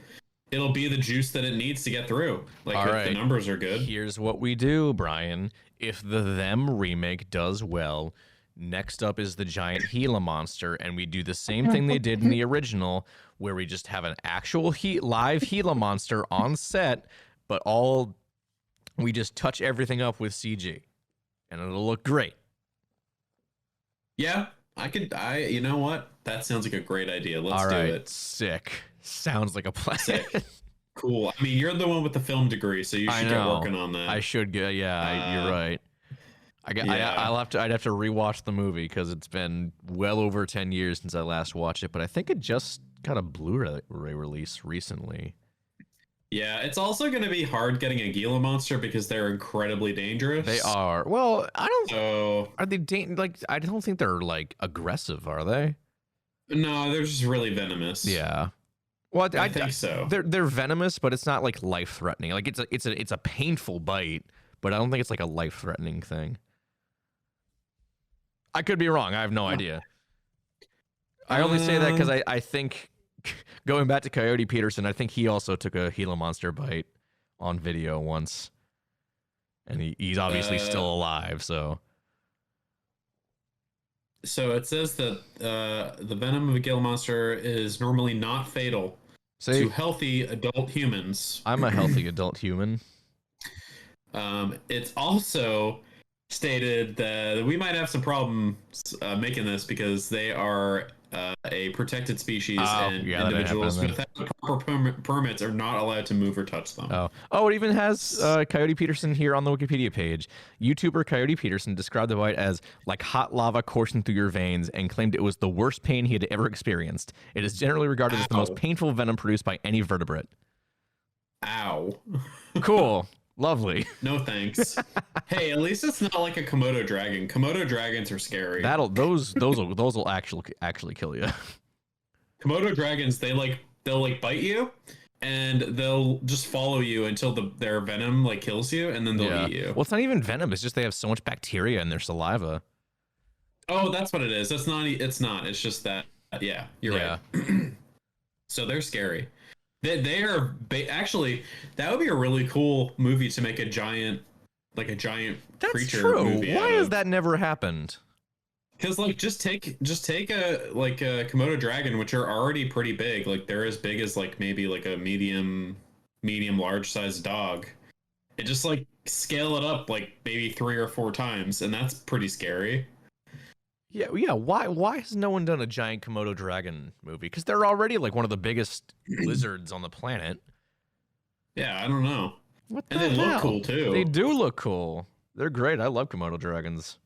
be the juice that it needs to get through. Like if the numbers are good. Here's what we do, Brian. If the Them remake does well, next up is the giant Gila monster, and we do the same thing they did in the original, where we just have an actual live Gila monster on set, but we just touch everything up with CG, and it'll look great. Yeah, you know what? That sounds like a great idea. Let's do it. Sick. Sounds like a plan. Sick. Cool. I mean, you're the one with the film degree, so you should get working on that. I should get. Yeah, you're right. I'd have to rewatch the movie because it's been well over 10 years since I last watched it. But I think it just got a Blu-ray release recently. Yeah, it's also going to be hard getting a Gila monster because they're incredibly dangerous. They are. Well, I don't. So are they like? I don't think they're like aggressive. Are they? No, they're just really venomous. Yeah. Well, I think so. They're venomous, but it's not like life-threatening. Like it's a painful bite, but I don't think it's like a life-threatening thing. I could be wrong. I have no idea. I only say that because I think, going back to Coyote Peterson, I think he also took a Gila monster bite on video once, and he's obviously still alive. So it says that the venom of a Gila monster is normally not fatal to healthy adult humans. I'm a healthy adult human. It's also stated that we might have some problems making this because they are a protected species and individuals without proper permits are not allowed to move or touch them. Oh, it even has Coyote Peterson here on the Wikipedia page. YouTuber Coyote Peterson described the bite as like hot lava coursing through your veins and claimed it was the worst pain he had ever experienced. It is generally regarded as the most painful venom produced by any vertebrate. Ow. Cool. Lovely. No thanks. Hey, at least it's not like a Komodo dragon. Komodo dragons are scary. Those will actually kill you. Komodo dragons, they'll like bite you, and they'll just follow you until their venom like kills you, and then they'll eat you. Well, it's not even venom. It's just they have so much bacteria in their saliva. Oh, that's what it is. That's not. It's not. It's just that. Yeah, you're right. So they're scary. They are actually, that would be a really cool movie to make a giant That's creature true. movie. Why has that never happened? Because like just take a Komodo dragon, which are already pretty big. Like they're as big as like maybe like a medium large sized dog, and just like scale it up like maybe 3 or 4 times, and that's pretty scary. Yeah. Why has no one done a giant Komodo dragon movie? Because they're already like one of the biggest lizards on the planet. Yeah, I don't know. And they look cool too. They do look cool. They're great. I love Komodo dragons.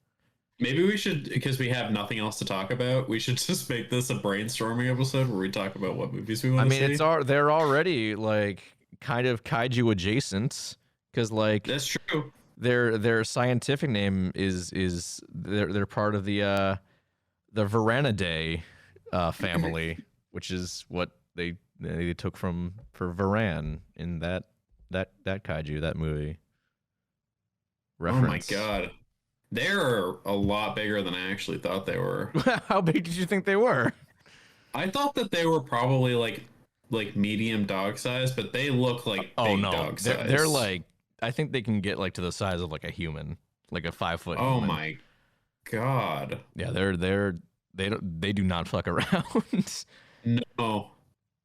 Maybe we should, because we have nothing else to talk about, we should just make this a brainstorming episode where we talk about what movies we want to see. I mean, they're already like kind of kaiju adjacent, because like that's true. Their scientific name is they're part of the Varanidae family, which is what they took for Varan in that kaiju, that movie. Reference. Oh my god. They're a lot bigger than I actually thought they were. How big did you think they were? I thought that they were probably like medium dog size, but they look like big dog size. They're like, I think they can get like to the size of like a human, like a 5-foot Oh human. my god. Yeah, they do not fuck around. No.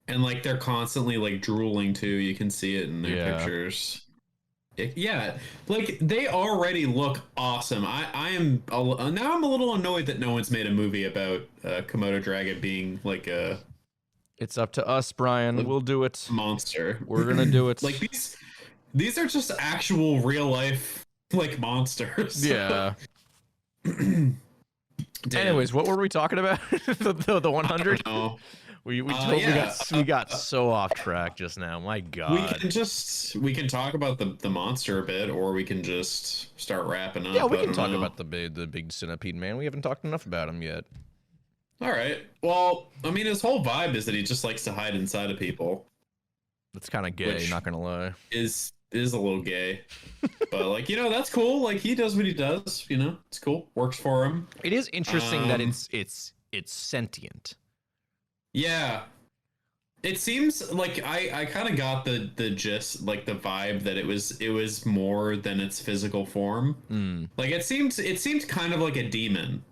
And like they're constantly like drooling too. You can see it in their pictures. Yeah, like they already look awesome. Now I'm a little annoyed that no one's made a movie about Komodo dragon being like a. It's up to us, Brian. We'll do it. Monster. We're gonna do it. Like these are just actual real life like monsters. Yeah. Anyways, what were we talking about? the 100. We got so off track just now. My God. We can talk about the monster a bit, or we can just start wrapping up. Yeah, we can talk about the big centipede man. We haven't talked enough about him yet. All right. Well, I mean, his whole vibe is that he just likes to hide inside of people. That's kind of gay. Not gonna lie. Is a little gay, but like that's cool. Like he does what he does. It's cool. Works for him. It is interesting that it's sentient. Yeah, it seems like I kind of got the gist, like the vibe that it was more than its physical form. Like it seemed kind of like a demon.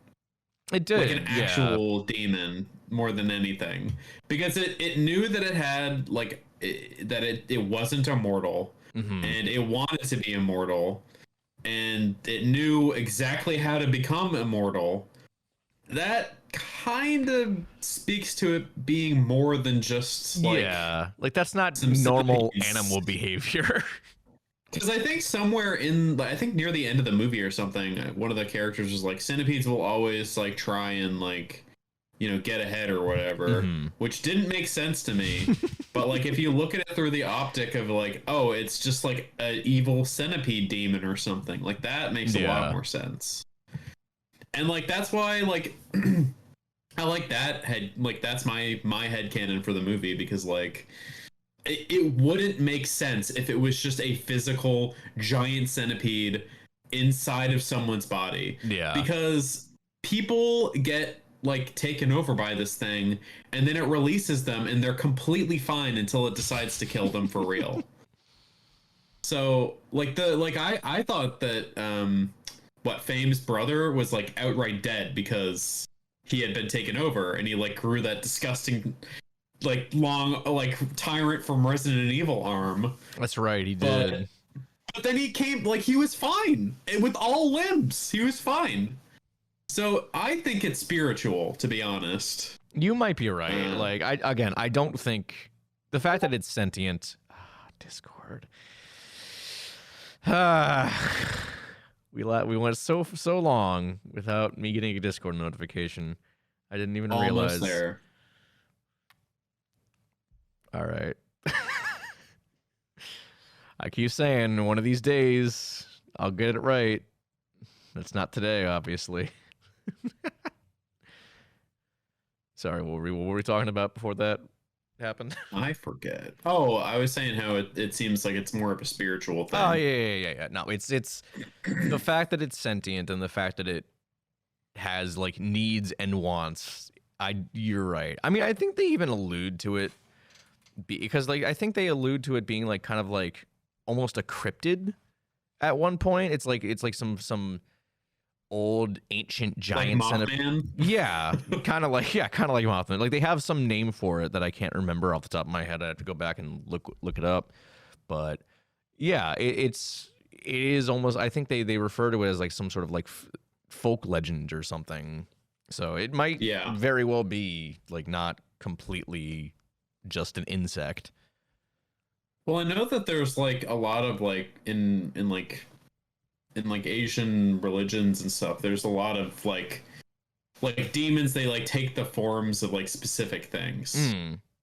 It did, like an actual demon more than anything, because it knew that it had like that it wasn't immortal, and it wanted to be immortal, and it knew exactly how to become immortal. That kind of speaks to it being more than just like that's not normal animal behavior. Because I think near the end of the movie or something, one of the characters was like, centipedes will always like try and like get ahead or whatever, which didn't make sense to me. But like if you look at it through the optic of like, oh, it's just like an evil centipede demon or something, like that makes a lot more sense. And like that's why like I like that that's my headcanon for the movie, because like it wouldn't make sense if it was just a physical giant centipede inside of someone's body. Yeah. Because people get like taken over by this thing, and then it releases them and they're completely fine until it decides to kill them for real. So like I thought that Fame's brother was like outright dead because he had been taken over, and he like grew that disgusting like long like tyrant from Resident Evil arm. That's right, he did. But then he came like he was fine with all limbs. He was fine. So I think it's spiritual, to be honest. You might be right. Like I don't think the fact that it's sentient. Discord. We went so long without me getting a Discord notification. I didn't even realize. There. All right. I keep saying one of these days I'll get it right. It's not today, obviously. Sorry, what were we talking about before that happened? I forget. Oh, I was saying how it seems like it's more of a spiritual thing. Oh yeah. No, it's the fact that it's sentient and the fact that it has like needs and wants. You're right. I mean, I think they even allude to it because like I think they allude to it being like kind of like almost a cryptid at one point. It's like some old ancient giant like Mothman? Yeah, kind of like Mothman. Like they have some name for it that I can't remember off the top of my head. I have to go back and look it up. But yeah, it is almost. I think they refer to it as like some sort of like folk legend or something. So it might very well be like not completely just an insect. Well, I know that there's like a lot of like in Asian religions and stuff, there's a lot of like demons. They like take the forms of like specific things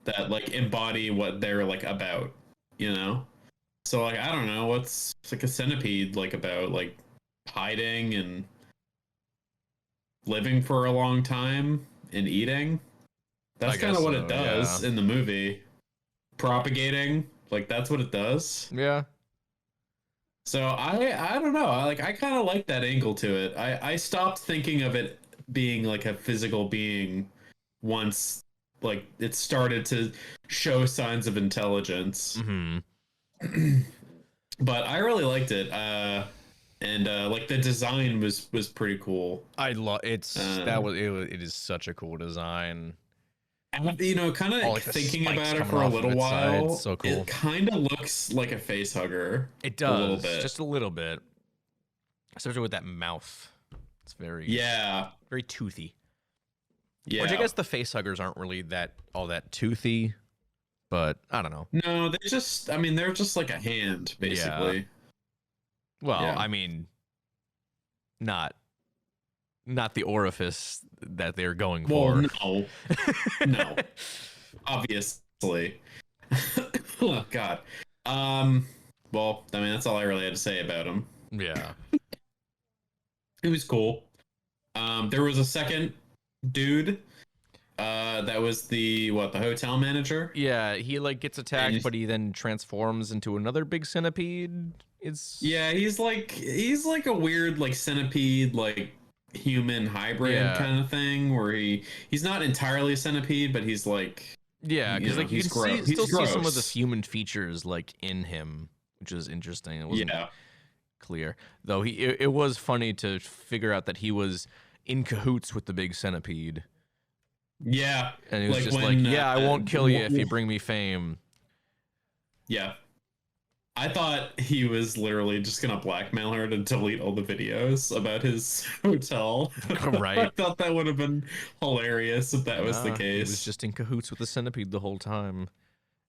that like embody what they're like about, you know? So like I don't know, what's like a centipede like about, like hiding and living for a long time and eating. That's kind of what it does in the movie. Propagating, like that's what it does. Yeah. So I don't know. I kind of like that angle to it. I stopped thinking of it being like a physical being once like it started to show signs of intelligence. But I really liked it. And like the design was pretty cool. I love it is such a cool design. You know, kind of like thinking about it for a little while. So cool. It kind of looks like a face hugger. It does, a little bit. Just a little bit. Especially with that mouth. It's very very toothy. Yeah. Which I guess the face huggers aren't really all that toothy, but I don't know. No, they're just like a hand, basically. Yeah. Well, I mean, not the orifice that they're going for. No, obviously. Oh God. Well, I mean, that's all I really had to say about him. Yeah. It was cool. There was a second dude. That was the hotel manager. Yeah, he like gets attacked, but he then transforms into another big centipede. He's like a weird like centipede like human hybrid kind of thing where he's not entirely a centipede, but he's like because like you can still see some of the human features like in him, which is interesting. It wasn't clear though. It was funny to figure out that he was in cahoots with the big centipede. Yeah, and he was just like, I won't kill you if you bring me fame. Yeah. I thought he was literally just gonna blackmail her to delete all the videos about his hotel. Right. I thought that would have been hilarious if that was the case. He was just in cahoots with the centipede the whole time.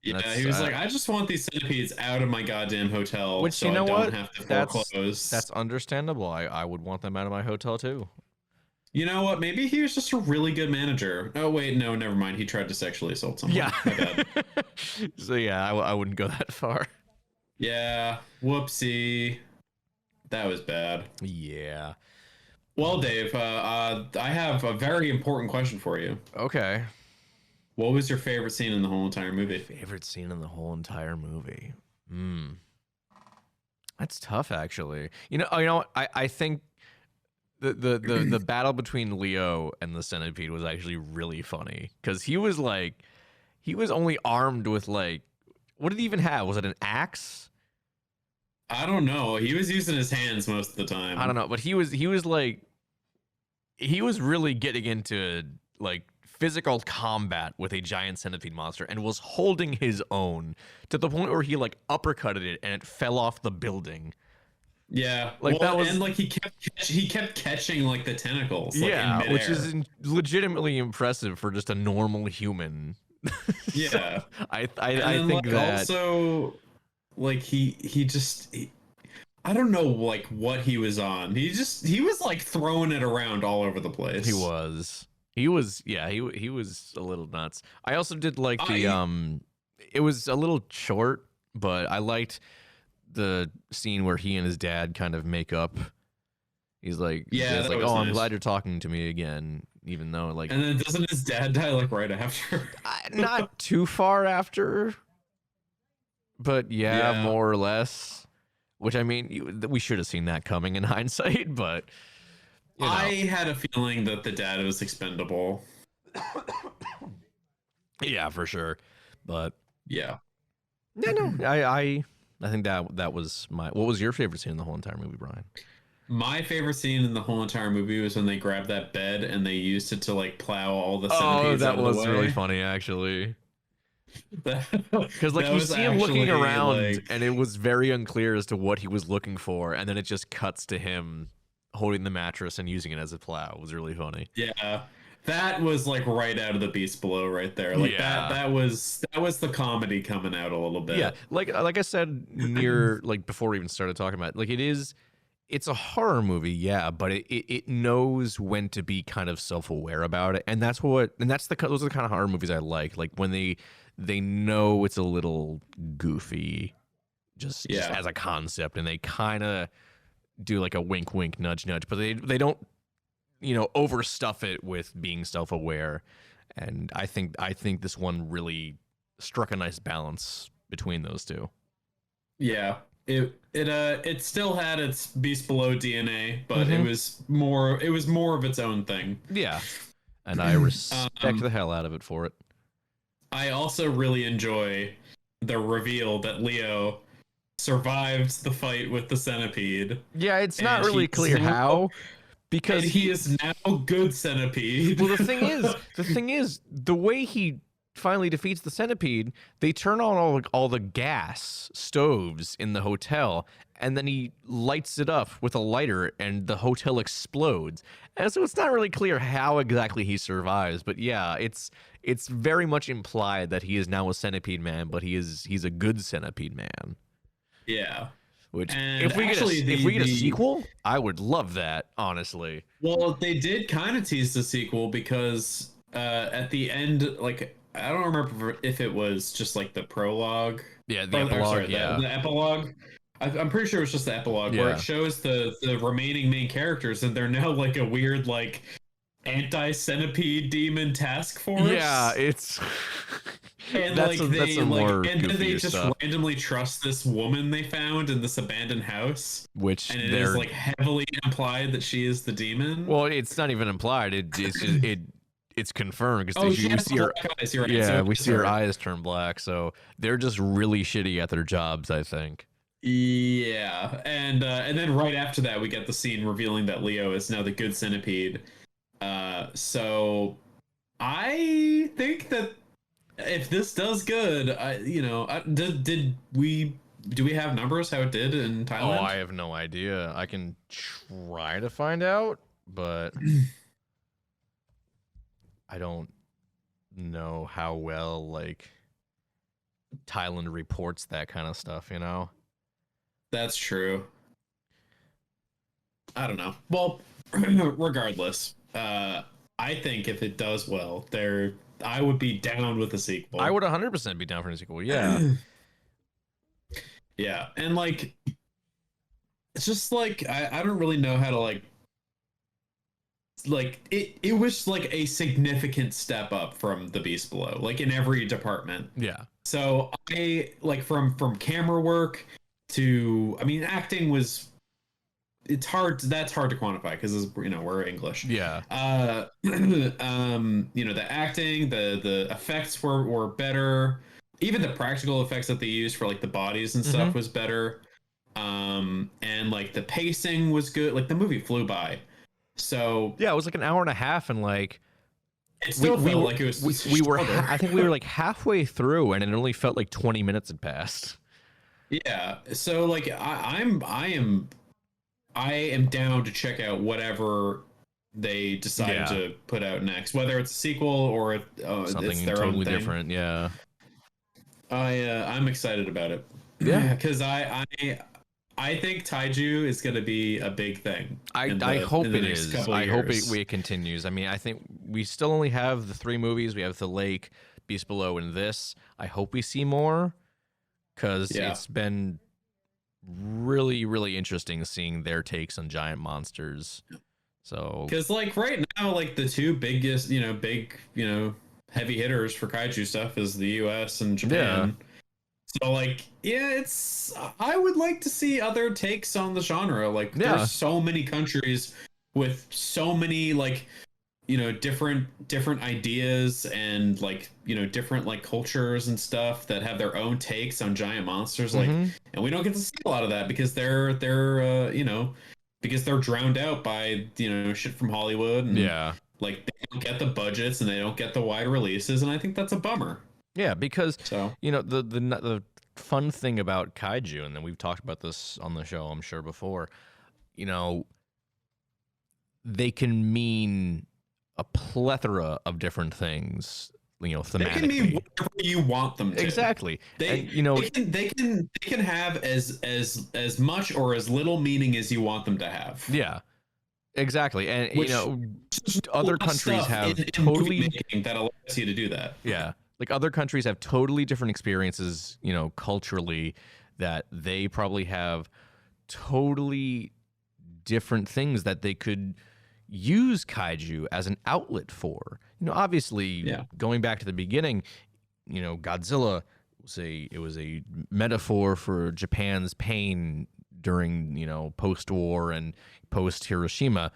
Yeah, he was like, I just want these centipedes out of my goddamn hotel, which so you know I don't what? have to foreclose. That's understandable. I would want them out of my hotel too. You know what? Maybe he was just a really good manager. Oh wait, no, never mind. He tried to sexually assault someone. Yeah. My bad. So yeah, I wouldn't go that far. Yeah, whoopsie. That was bad. Yeah. Well, Dave, I have a very important question for you. Okay. What was your favorite scene in the whole entire movie? Favorite scene in the whole entire movie? That's tough, actually. You know, I think the battle between Leo and the centipede was actually really funny because he was only armed with like, what did he even have? Was it an axe? I don't know. He was using his hands most of the time. I don't know, but he was really getting into like physical combat with a giant centipede monster and was holding his own to the point where he like uppercutted it and it fell off the building. Yeah, like that was, and like he kept catching like the tentacles. Like, yeah, which is legitimately impressive for just a normal human. Yeah, I think that also like he I don't know like what he was on. He was like throwing it around all over the place. He was he was a little nuts. I also did like it was a little short, but I liked the scene where he and his dad kind of make up. He's like, yeah, it's like, oh, nice. I'm glad you're talking to me again, even though like. And then doesn't his dad die like right after? Not too far after, but yeah, more or less. Which I mean, we should have seen that coming in hindsight, but you know. I had a feeling that the dad was expendable. Yeah, for sure, but yeah, no, I think that was my. What was your favorite scene in the whole entire movie, Brian? My favorite scene in the whole entire movie was when they grabbed that bed and they used it to like plow all the centipedes out of the way. That was really funny, actually. Because like you see him looking around, and it was very unclear as to what he was looking for, and then it just cuts to him holding the mattress and using it as a plow. It was really funny. Yeah, that was like right out of the Beast Below, right there. Like that was the comedy coming out a little bit. Yeah, like I said near like before we even started talking about it, like it's a horror movie, yeah, but it knows when to be kind of self-aware about it, and those are the kind of horror movies I like when they know it's a little goofy, just as a concept, and they kind of do like a wink, wink, nudge, nudge, but they don't, overstuff it with being self-aware, and I think this one really struck a nice balance between those two. Yeah. It still had its Beast Below DNA, but it was more of its own thing. Yeah. And I respect the hell out of it for it. I also really enjoy the reveal that Leo survived the fight with the centipede. Yeah, it's not really clear how, because he is now good centipede. Well, the thing is, the way he finally defeats the centipede, they turn on all the gas stoves in the hotel, and then he lights it up with a lighter, and the hotel explodes. And so it's not really clear how exactly he survives, but yeah, it's very much implied that he is now a centipede man, but he's a good centipede man. Yeah. Which, if we get a sequel, I would love that, honestly. Well, they did kind of tease the sequel because at the end, like, I don't remember if it was just like the prologue. Yeah, the epilogue. The epilogue. I'm pretty sure it was just the epilogue where it shows the remaining main characters, and they're now like a weird like anti-centipede demon task force. Yeah, it's and that's then they just randomly trust this woman they found in this abandoned house, which and it is like heavily implied that she is the demon. Well, it's not even implied. It's confirmed because we see her eyes. We see her eyes turn black. So they're just really shitty at their jobs, I think. Yeah, and then right after that, we get the scene revealing that Leo is now the good centipede. So I think that if this does good, do we have numbers how it did in Thailand? Oh, I have no idea. I can try to find out, but I don't know how well like Thailand reports that kind of stuff, That's true. I don't know. Well, regardless, I think if it does well, I would be down with a sequel. I would 100% be down for a sequel. Yeah. Yeah, and like, it's just like I don't really know how to like it was like a significant step up from the Beast Below, like in every department. Yeah. So I like from camera work to, I mean, acting was, that's hard to quantify because we're English. Yeah. The acting, the effects were better. Even the practical effects that they used for like the bodies and stuff was better. And like the pacing was good. Like the movie flew by. So yeah, it was like an hour and a half, and like it still felt like it was. I think we were like halfway through, and it only felt like 20 minutes had passed. Yeah. So like I am down to check out whatever they decide to put out next, whether it's a sequel or something it's their totally own thing. different. Yeah. I'm excited about it. Yeah, because I think Taiju is going to be a big thing. I hope it is. I hope it continues. I mean, I think we still only have the 3 movies. We have The Lake, Beast Below, and this. I hope we see more, because it's been really, really interesting seeing their takes on giant monsters. So, because like right now, like the two biggest, heavy hitters for kaiju stuff is the U.S. and Japan. So like, yeah, I would like to see other takes on the genre. Like, there's so many countries with so many like, different ideas and like, different like cultures and stuff that have their own takes on giant monsters. Like, and we don't get to see a lot of that because they're because they're drowned out by shit from Hollywood and like they don't get the budgets and they don't get the wide releases, and I think that's a bummer. Yeah, because the fun thing about kaiju, and then we've talked about this on the show, I'm sure before, they can mean a plethora of different things, thematically. They can mean whatever you want them to. Exactly. They can have as much or as little meaning as you want them to have. Yeah. Exactly. And other countries have totally that allows you to do that. Yeah. Like other countries have totally different experiences, culturally, that they probably have totally different things that they could use kaiju as an outlet for. Obviously, going back to the beginning, Godzilla was a metaphor for Japan's pain during, post-war and post-Hiroshima.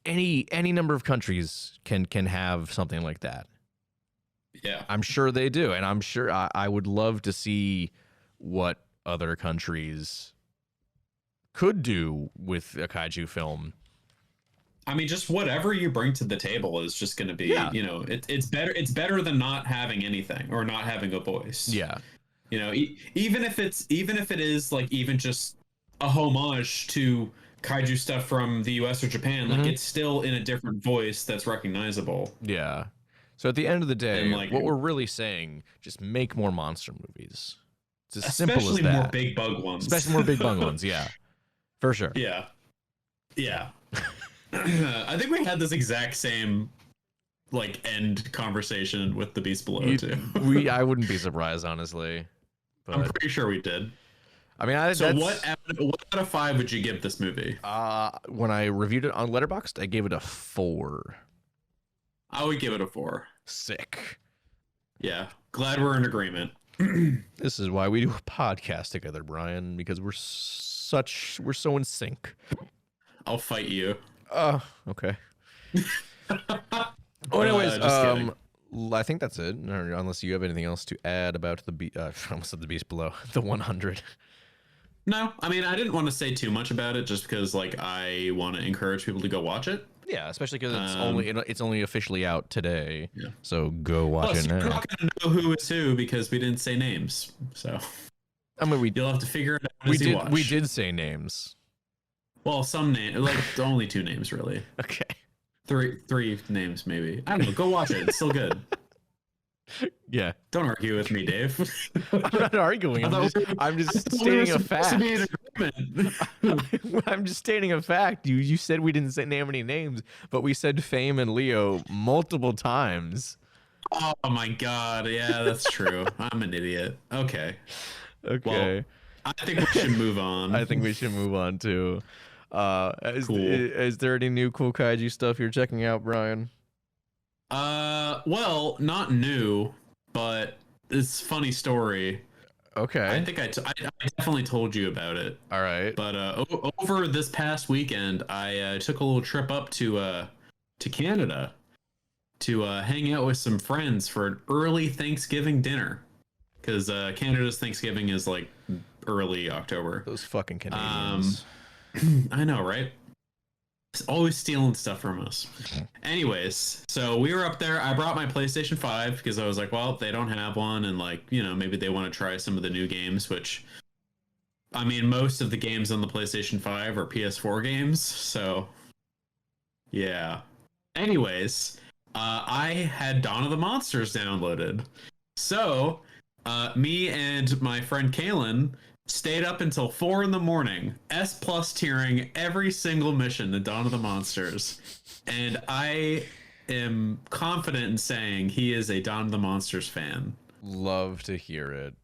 Any number of countries can have something like that. Yeah, I'm sure they do, and I'm sure I would love to see what other countries could do with a kaiju film. I mean, just whatever you bring to the table is just going to be, it's better. It's better than not having anything or not having a voice. Yeah, even if it is like even just a homage to kaiju stuff from the U.S. or Japan, like it's still in a different voice that's recognizable. Yeah. So at the end of the day, what we're really saying, just make more monster movies. It's as simple as that. Especially more big bug ones. Especially more big bug ones, yeah. For sure. Yeah. Yeah. I think we had this exact same end conversation with The Beast Below too. I wouldn't be surprised, honestly. But I'm pretty sure we did. I mean, what out of 5 would you give this movie? When I reviewed it on Letterboxd, I gave it a 4. I would give it a 4. Sick. Yeah. Glad we're in agreement. This is why we do a podcast together, Brian, because we're so in sync. I'll fight you. Okay. Anyways, I think that's it. Unless you have anything else to add about I almost said The Beast Below, the 100. No, I mean, I didn't want to say too much about it just because I want to encourage people to go watch it. Yeah, especially because it's only officially out today. Yeah. So go watch it now. You're not gonna know who is who because we didn't say names. So I mean, you'll have to figure it out as you watch. We did say names. Well, some names, only 2 names really. Okay. 3 names maybe. I don't know. Go watch it. It's still good. Yeah. Don't argue with me, Dave. I'm not arguing. I'm just stating a fact. I'm just stating a fact. You said we didn't name any names, but we said Fame and Leo multiple times. Oh my god. Yeah, that's true. I'm an idiot. Okay. Okay. Well, I think we should move on. I think we should move on too. Cool. Is there any new cool kaiju stuff you're checking out, Brian? Well, not new, but it's a funny story. Okay. I think I definitely told you about it. All right. But over this past weekend, I took a little trip up to Canada to hang out with some friends for an early Thanksgiving dinner, because Canada's Thanksgiving is early October. Those fucking Canadians. I know, right? Always stealing stuff from us. Anyways, so we were up there. I brought my PlayStation 5 because I was like, well, they don't have one, and maybe they want to try some of the new games, which I mean, most of the games on the PlayStation 5 are PS4 games, so yeah. Anyways, I had Dawn of the Monsters downloaded. So, me and my friend Kaylin stayed up until 4 a.m, S+ tiering every single mission in Dawn of the Monsters. And I am confident in saying he is a Dawn of the Monsters fan. Love to hear it.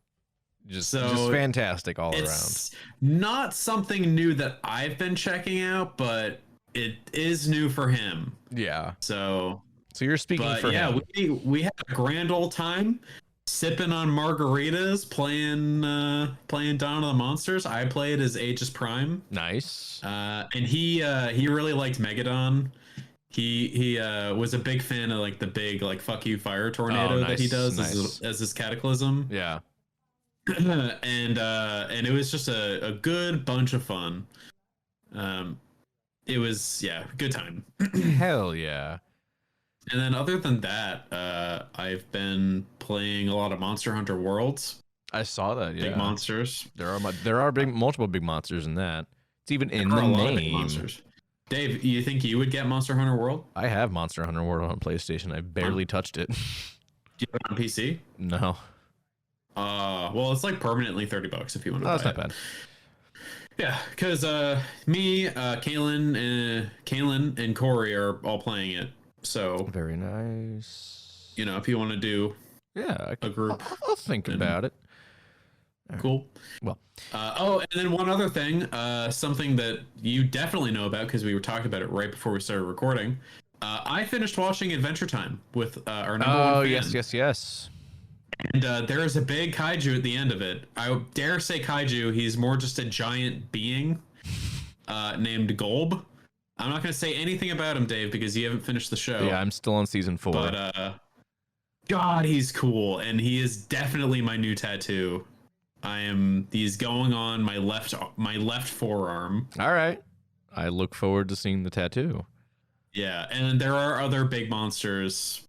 Just fantastic all around. It's not something new that I've been checking out, but it is new for him. Yeah. So you're speaking for him. Yeah, we had a grand old time sipping on margaritas, playing Dawn of the Monsters. I played as Aegis Prime. Nice. And he really liked Megadon. He was a big fan of like the big like fuck you fire tornado that he does as his cataclysm. Yeah. And it was just a good bunch of fun. It was good time. Hell yeah. And then other than that, I've been playing a lot of Monster Hunter Worlds. I saw that. Yeah. Big monsters. There are multiple big monsters in that. It's even in the name. Monsters. Dave, you think you would get Monster Hunter World? I have Monster Hunter World on PlayStation. I barely touched it. Do you have it on PC? No. Well, it's like permanently $30 if you want to buy it. That's not bad. Yeah, because me, Kaylin, and Corey are all playing it. So very nice. You know, if you want to do a group, I'll think about it. Cool. Well, and then one other thing, something that you definitely know about because we were talking about it right before we started recording. I finished watching Adventure Time with our number one fan. Yes. And there is a big kaiju at the end of it. I dare say kaiju. He's more just a giant being named Golb. I'm not going to say anything about him, Dave, because you haven't finished the show. Yeah, I'm still on season 4. But God, he's cool, and he is definitely my new tattoo. He's going on my left forearm. All right. I look forward to seeing the tattoo. Yeah, and there are other big monsters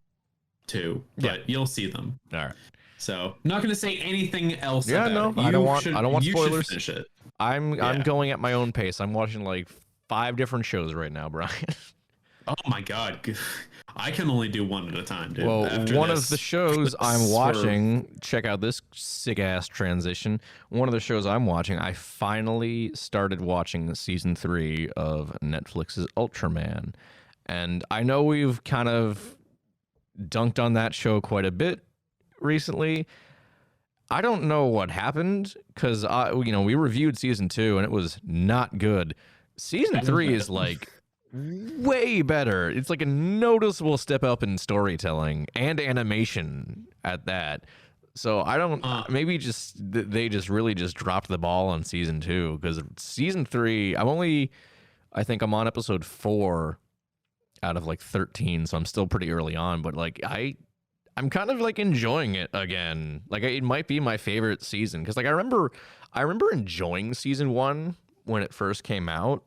too, but you'll see them. All right. So, I'm not going to say anything else about it. I don't want spoilers. Finish it. I'm going at my own pace. I'm watching like 5 different shows right now, Brian. Oh my God. I can only do one at a time, dude. Well, one of the shows I'm watching, check out this sick ass transition. One of the shows I'm watching, I finally started watching season 3 of Netflix's Ultraman. And I know we've kind of dunked on that show quite a bit recently. I don't know what happened because we reviewed season 2 and it was not good. Season 3 is like way better. It's like a noticeable step up in storytelling and animation at that. So I don't maybe they really dropped the ball on season 2 because season 3 I think I'm on episode 4 out of like 13, so I'm still pretty early on, but like I'm kind of like enjoying it again. Like it might be my favorite season because like I remember enjoying season 1 when it first came out.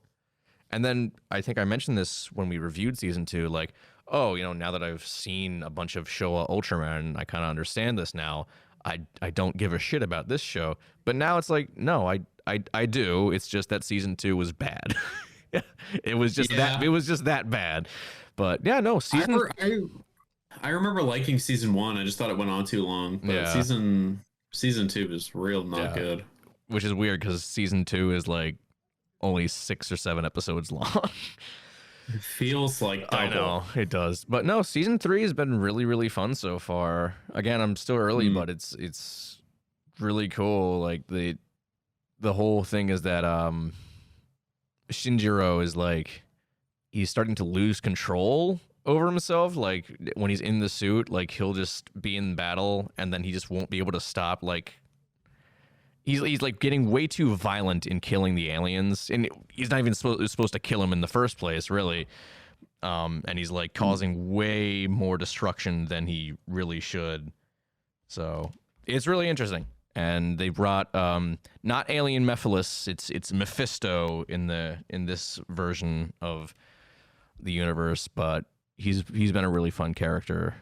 And then I think I mentioned this when we reviewed season 2, like, oh, now that I've seen a bunch of Showa Ultraman, I kind of understand this now. I don't give a shit about this show. But now it's like, no, I do. It's just that season 2 was bad. It was just that bad. But yeah, no, I remember liking season 1. I just thought it went on too long. But season 2 is real not good. Which is weird because season 2 is like only 6 or 7 episodes long. It feels like double. I know it does, but no, season 3 has been really, really fun so far. Again, I'm still early, but it's really cool. Like the whole thing is that Shinjiro is like he's starting to lose control over himself. Like when he's in the suit, like he'll just be in battle and then he just won't be able to stop. Like He's like getting way too violent in killing the aliens, and he's not even supposed to kill him in the first place, really. And he's like causing way more destruction than he really should. So it's really interesting. And they brought not Alien Mephiles, it's Mephisto in this version of the universe, but he's been a really fun character.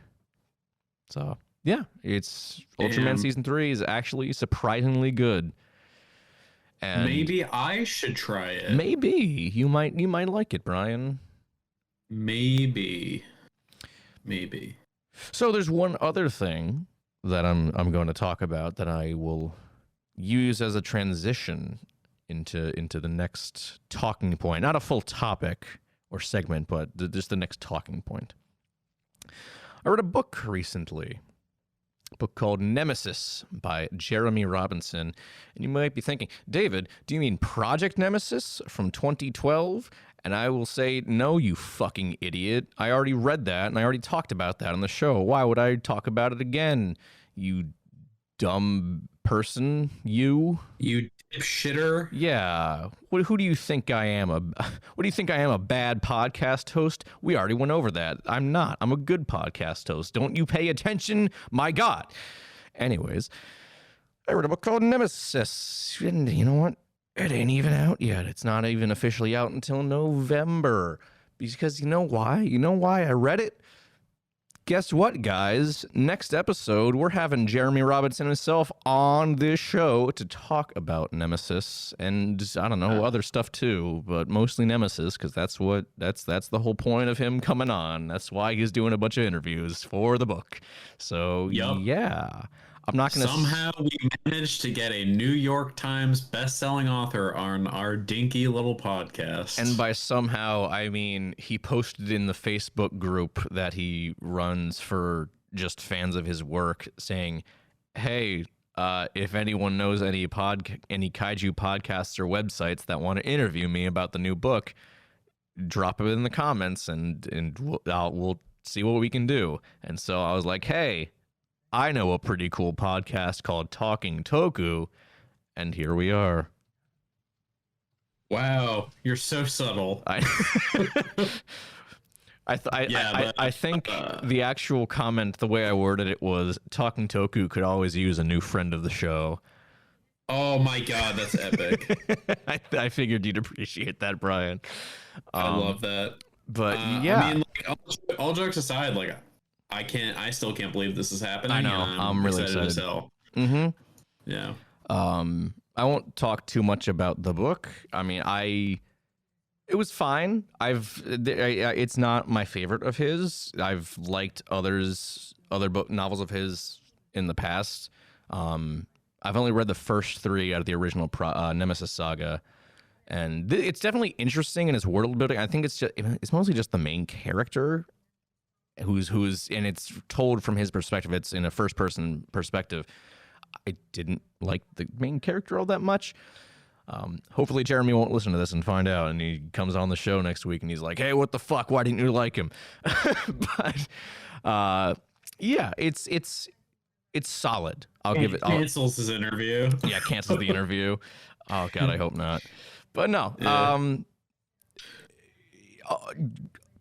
So yeah, it's Ultraman season 3 is actually surprisingly good. And maybe I should try it. Maybe you might like it, Brian. Maybe. So there's one other thing that I'm going to talk about that I will use as a transition into the next talking point. Not a full topic or segment, but just the next talking point. I read a book recently. book called Nemesis by Jeremy Robinson. And you might be thinking, David, do you mean Project Nemesis from 2012? And I will say, no, you fucking idiot. I already read that, and I already talked about that on the show. Why would I talk about it again, you dumb person? You dipshitter. Yeah. Who do you think I am? What do you think I am, a bad podcast host? We already went over that. I'm not. I'm a good podcast host. Don't you pay attention? My God. Anyways, I read a book called Nemesis. And you know what? It ain't even out yet. It's not even officially out until November. Because you know why? You know why I read it? Guess what, guys? Next episode, we're having Jeremy Robinson himself on this show to talk about Nemesis and, I don't know, other stuff too, but mostly Nemesis, because that's the whole point of him coming on. That's why he's doing a bunch of interviews for the book. So, yeah. I'm not going to... Somehow we managed to get a New York Times best-selling author on our dinky little podcast. And by somehow, I mean he posted in the Facebook group that he runs for just fans of his work saying, hey, if anyone knows any kaiju podcasts or websites that want to interview me about the new book, drop it in the comments and we'll see what we can do. And so I was like, hey, I know a pretty cool podcast called Talking Toku, and here we are. Wow, you're so subtle. I think the actual comment, the way I worded it was, Talking Toku could always use a new friend of the show. Oh my God, that's epic. I figured you'd appreciate that, Brian. I love that. But yeah. I mean, like, all jokes aside, like, I still can't believe this is happening. I know. I'm really excited. Mm-hmm. Yeah. I won't talk too much about the book. I mean, it was fine. It's not my favorite of his. I've liked other novels of his in the past. I've only read the first 3 out of the original Nemesis saga, and it's definitely interesting in its world building. I think it's mostly just the main character who's and it's told from his perspective. It's in a first person perspective. I didn't like the main character all that much. Hopefully Jeremy won't listen to this and find out, and he comes on the show next week and he's like, hey, what the fuck, why didn't you like him? But yeah, it's solid. I'll give it. Cancels his interview. Yeah, cancels the interview. Oh God, I hope not. But no. Yeah.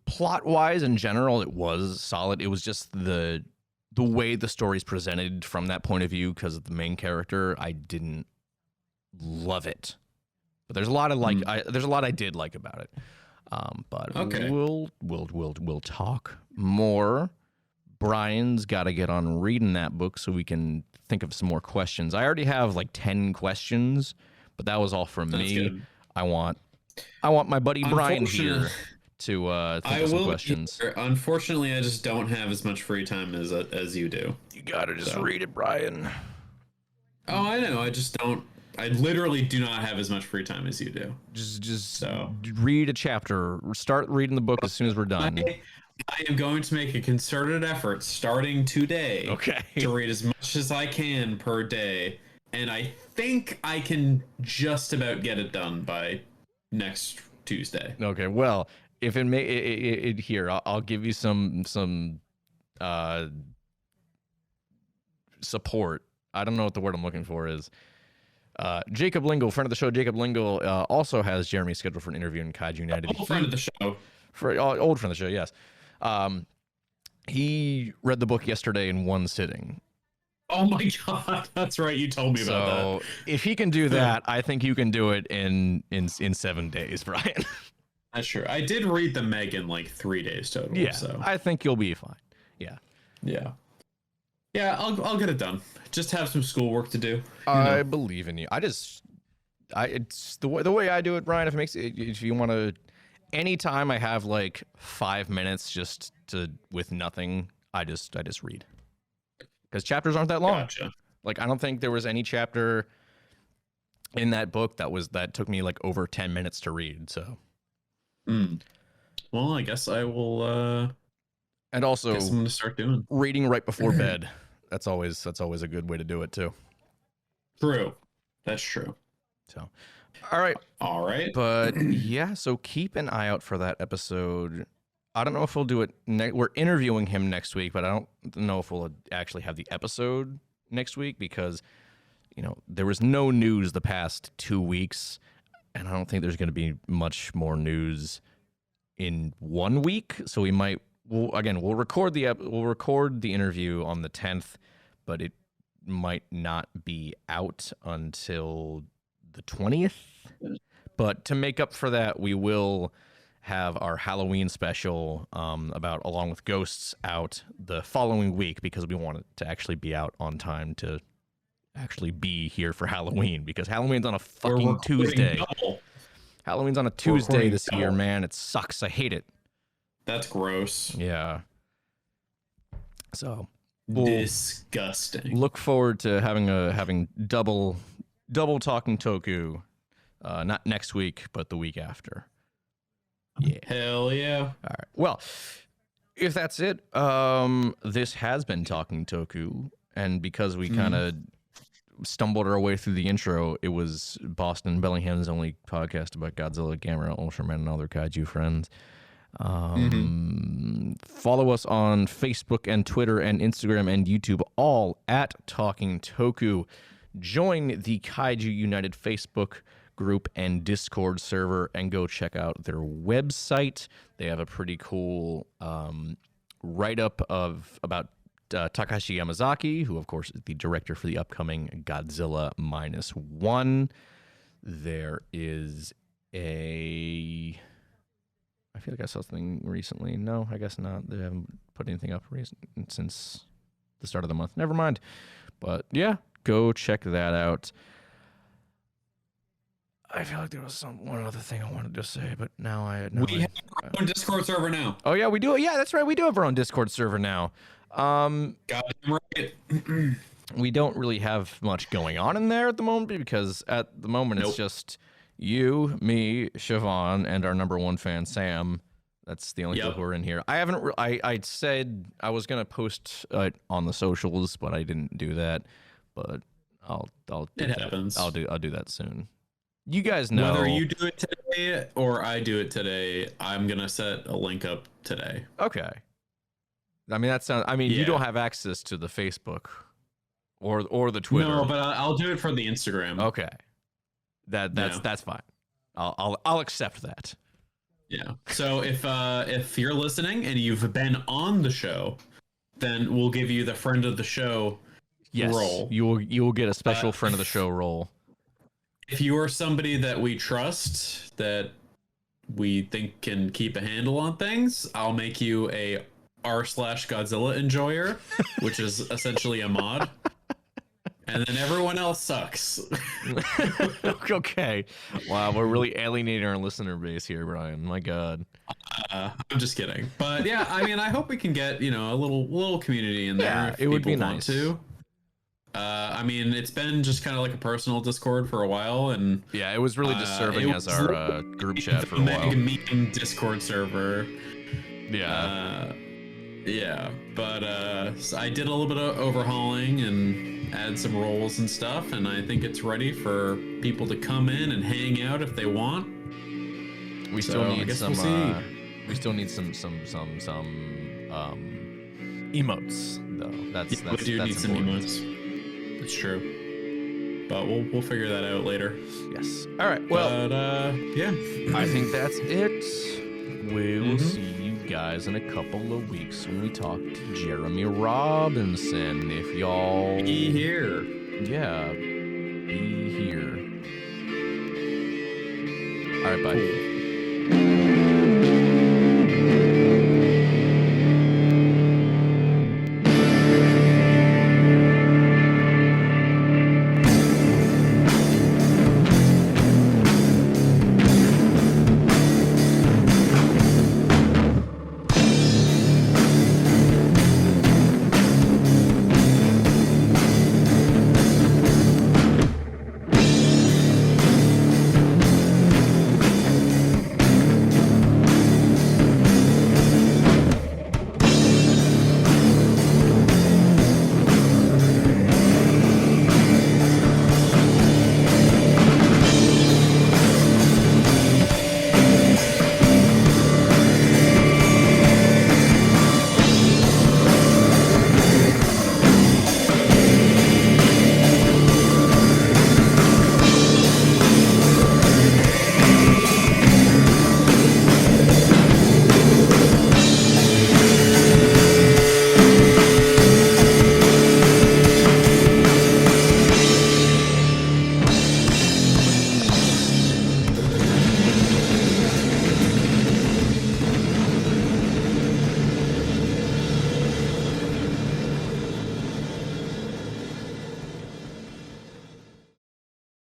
Plot-wise, in general, it was solid. It was just the way the story's presented from that point of view, because of the main character, I didn't love it. But there's a lot of there's a lot I did like about it. But okay. We'll talk more. Brian's got to get on reading that book so we can think of some more questions. I already have like 10 questions, but that was all from me. Good. I want my buddy Brian here to think of some questions. Unfortunately, I just don't have as much free time as you do. You gotta just read it, Brian. Oh, I know. I just don't. I literally do not have as much free time as you do. Just read a chapter. Start reading the book as soon as we're done. I am going to make a concerted effort starting today to read as much as I can per day. And I think I can just about get it done by next Tuesday. Okay, well, if it here, I'll give you some support. I don't know what the word I'm looking for is. Jacob Lingle, friend of the show, Jacob Lingle also has Jeremy scheduled for an interview in Kaiju United. Old friend of the show. Old friend of the show, yes. He read the book yesterday in one sitting. Oh my God, that's right. You told me about that. So if he can do that, I think you can do it in 7 days, Brian. That's true. I did read the Meg in like 3 days total. Yeah, so I think you'll be fine. Yeah. I'll get it done. Just have some schoolwork to do. I believe in you. It's the way I do it, Brian. If you want to, anytime I have like 5 minutes just with nothing, I just read. Because chapters aren't that long. Gotcha. Like, I don't think there was any chapter in that book that took me like over 10 minutes to read. So, well, I guess I will. And also, I'm gonna start doing reading right before bed. That's always a good way to do it too. True. That's true. So, all right. But yeah, so keep an eye out for that episode. I don't know if we'll do it. We're interviewing him next week, but I don't know if we'll actually have the episode next week because, there was no news the past 2 weeks, and I don't think there's going to be much more news in 1 week. So we'll record the interview on the 10th, but it might not be out until the 20th. But to make up for that, we will have our Halloween special about Along with Ghosts out the following week because we want it to actually be out on time to actually be here for Halloween because Halloween's on a fucking Tuesday. Double. Halloween's on a Tuesday this year, man. It sucks. I hate it. That's gross. Yeah. So disgusting. Look forward to having double talking Toku, not next week, but the week after. Yeah. Hell yeah. All right. Well, if that's it, this has been Talking Toku, and because we kind of stumbled our way through the intro, it was Boston Bellingham's only podcast about Godzilla, Gamera, Ultraman, and other kaiju friends. Follow us on Facebook and Twitter and Instagram and YouTube, all at Talking Toku. Join the Kaiju United Facebook group and Discord server and go check out their website. They have a pretty cool write-up about Takashi Yamazaki, who of course is the director for the upcoming Godzilla -1. There is I feel like I saw something recently. No, I guess not. They haven't put anything up since the start of the month. Never mind. But yeah, go check that out. I feel like there was one other thing I wanted to say, but now we have our own Discord server now. Oh yeah, we do. Yeah, that's right. We do have our own Discord server now. Goddamn right. We don't really have much going on in there at the moment because at the moment it's just you, me, Siobhan, and our number one fan, Sam. That's the only people who are in here. I haven't. I said I was gonna post on the socials, but I didn't do that. But I'll. It happens. I'll do that soon. You guys know whether you do it today or I do it today. I'm gonna set a link up today. Okay. I mean that sounds. I mean you don't have access to the Facebook or the Twitter. No, but I'll do it for the Instagram. Okay. That's fine. I'll accept that. Yeah. So if you're listening and you've been on the show, then we'll give you the friend of the show role. You will get a special friend of the show role. If you are somebody that we trust, that we think can keep a handle on things, I'll make you a r/Godzilla enjoyer, which is essentially a mod. And then everyone else sucks. Okay. Wow, we're really alienating our listener base here, Brian. My God. I'm just kidding. But yeah, I mean, I hope we can get, a little community in there. Yeah, it would be nice. To. I mean, it's been just kind of like a personal Discord for a while, and yeah, it was really just serving as our group chat for a while. Meeting Discord server. Yeah. Yeah, but so I did a little bit of overhauling and add some roles and stuff, and I think it's ready for people to come in and hang out if they want. We still need some. We still need some emotes though. We do need some emotes. It's true, but we'll figure that out later. Yes. All right. Well, yeah, I think that's it. We will see you guys in a couple of weeks when we talk to Jeremy Robinson. If y'all be here, yeah, be here. All right, bye. Cool.